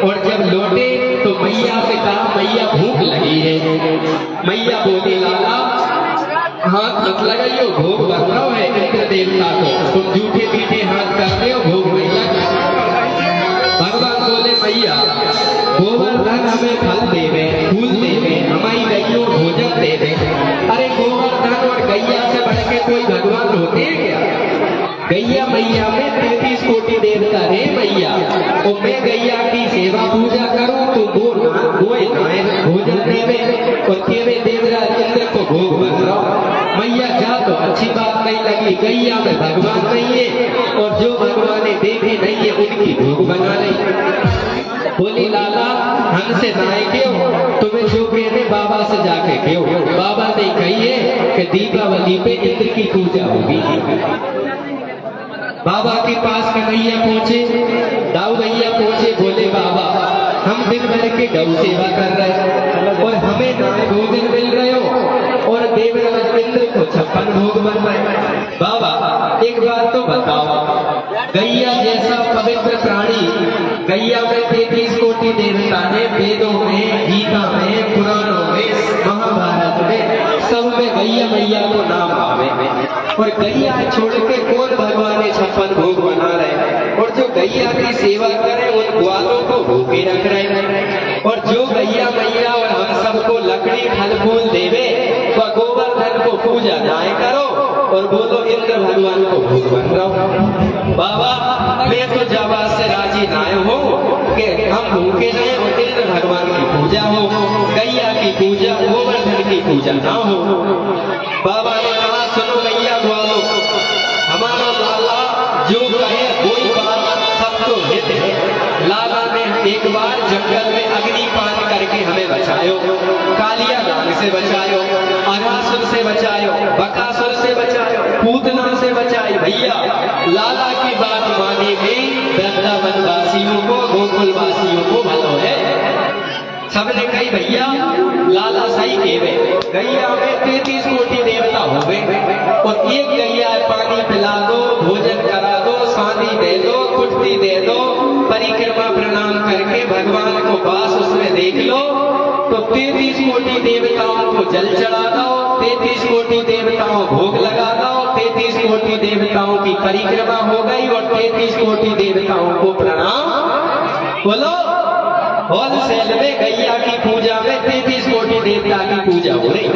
और जब लौटे तो मैया से कहा, मैया भूख लगी है। मैया बोली, लाला हाथ मत लगाइयो, भोग बन रहा है इंद्र देवता को, तुम झूठे पीठे हाथ कर रहे हो, भोग नहीं लगा। भगवान बोले, मैया गोवर्धन हमें फल देवे, फूल देवे, हमारी गैयों भोजन देवे। अरे गोवर्धन और गैया से बढ़ के कोई भगवान होते हैं क्या? गैया मैया में 33 कोटि देवता रे मैया। और मैं गैया की सेवा पूजा करूं तो वो भोजन देवे और केवे देवराज इंद्र को भोग बन रहा। मैया जा तो अच्छी बात नहीं लगी, गैया में भगवान नहीं है और जो भगवान ने देखे नहीं है उनकी भोग बना रही। बोली लाला हमसे नाए क्यों, तुम्हें जो कहने बाबा से जाके क्यों। बाबा ने कही है कि दीपावली पे इंद्र की पूजा होगी। बाबा के पास कन्हैया पहुंचे, दाऊ भैया पहुंचे, बोले बाबा हम दिन भर के गौ सेवा कर रहे हैं और हमें नाए भोजन मिल रहे हो और देवराज इंद्र को 56 भोग बन रहे। बाबा एक बात तो बताओ, गैया जैसा पवित्र प्राणी, गैया में 33 कोटि देवता है, वेदों में, गीता में, पुराणों में, महाभारत में, सब में गैया मैया को नाम आवे और गैया छोड़ के कौन भगवान ने 56 भोग बना रहे। और जो गैया की सेवा करे उन ग्वालों को भूखे रख रहे हैं और जो गैया मैया और हम सबको लकड़ी फल फूल देवे वह गोवर्धन को पूजा नाए करो और बोलो इंद्र भगवान को भोग बन रहा। बाबा मैं तो जाबाज से राजी नाए हो कि हम भूखे रहे और इंद्र भगवान की पूजा हो, गैया की पूजा गोवर्धन की पूजा ना हो। बाबा ने कहा सुनो गैया ग्वालो, हमारा लाला जो कहे कोई बात सबको हित है। लाला ने एक बार जंगल में अग्निपान करके हमें बचायो, कालिया नाग से बचायो, अघासुर से बचायो, बकासुर से बचायो, पूतना से बचाई। भैया लाला की बात माने में वृंदावन वासियों को, गोकुल वासियों को भलो है। सबने कही भैया लाला सही केवे, गैया में 33 कोटि देवता हो गए और एक गैया पानी पिला दो, भोजन करा दो, शादी दे दो, कुर्ती दे दो, परिक्रमा प्रणाम करके भगवान को पास उसमें देख लो तो 33 कोटि देवताओं को जल चढ़ा दो, 33 कोटि देवताओं भोग लगा दो, 33 कोटि देवताओं की परिक्रमा हो गई और 33 कोटि देवताओं को प्रणाम। बोलो होलसेल में गैया की पूजा में 33 कोटि देवता की पूजा हो रही।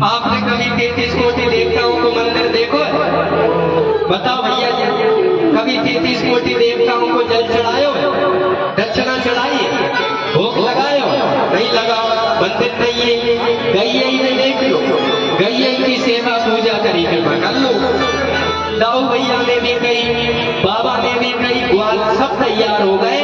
आपने कभी 33 कोटि देवताओं को मंदिर देखो है? बताओ भैया जी, कभी 33 कोटि देवताओं को जल चढ़ायो, दक्षिणा चढ़ाई, भोग लगायो? नहीं लगाओ, मंदिर नहीं है। गैया ही में देख लो, गैया की सेवा पूजा करी कर लो। दाऊ भैया ने भी कही, बाबा ने भी कही, ग्वाल सब तैयार हो गए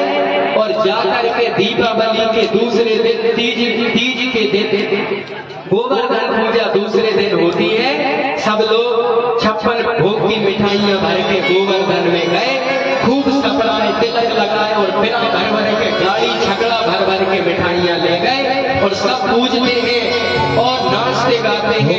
और जाकर के दीपावली के दूसरे दिन, तीज के दिन, गोवर्धन पूजा दूसरे दिन होती है। सब लोग 56 भोग की मिठाइयां भर के गोवर्धन में गए, खूब सपराए, तिलक लगाए और बिना भर भर के गाड़ी छकड़ा भर भर के मिठाइयां ले गए और सब पूजते हैं और नाचते गाते हैं।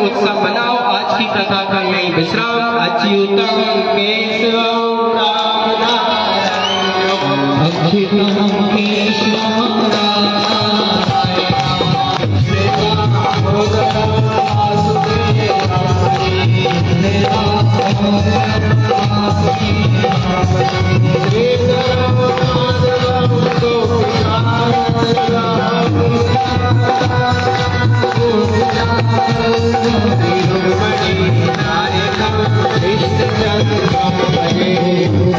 उत्सव मनाओ। आज की कथा का यही विश्राम। Achyutam Keshavam Ram Narayan Achyutam Keshavam Krishna Chandra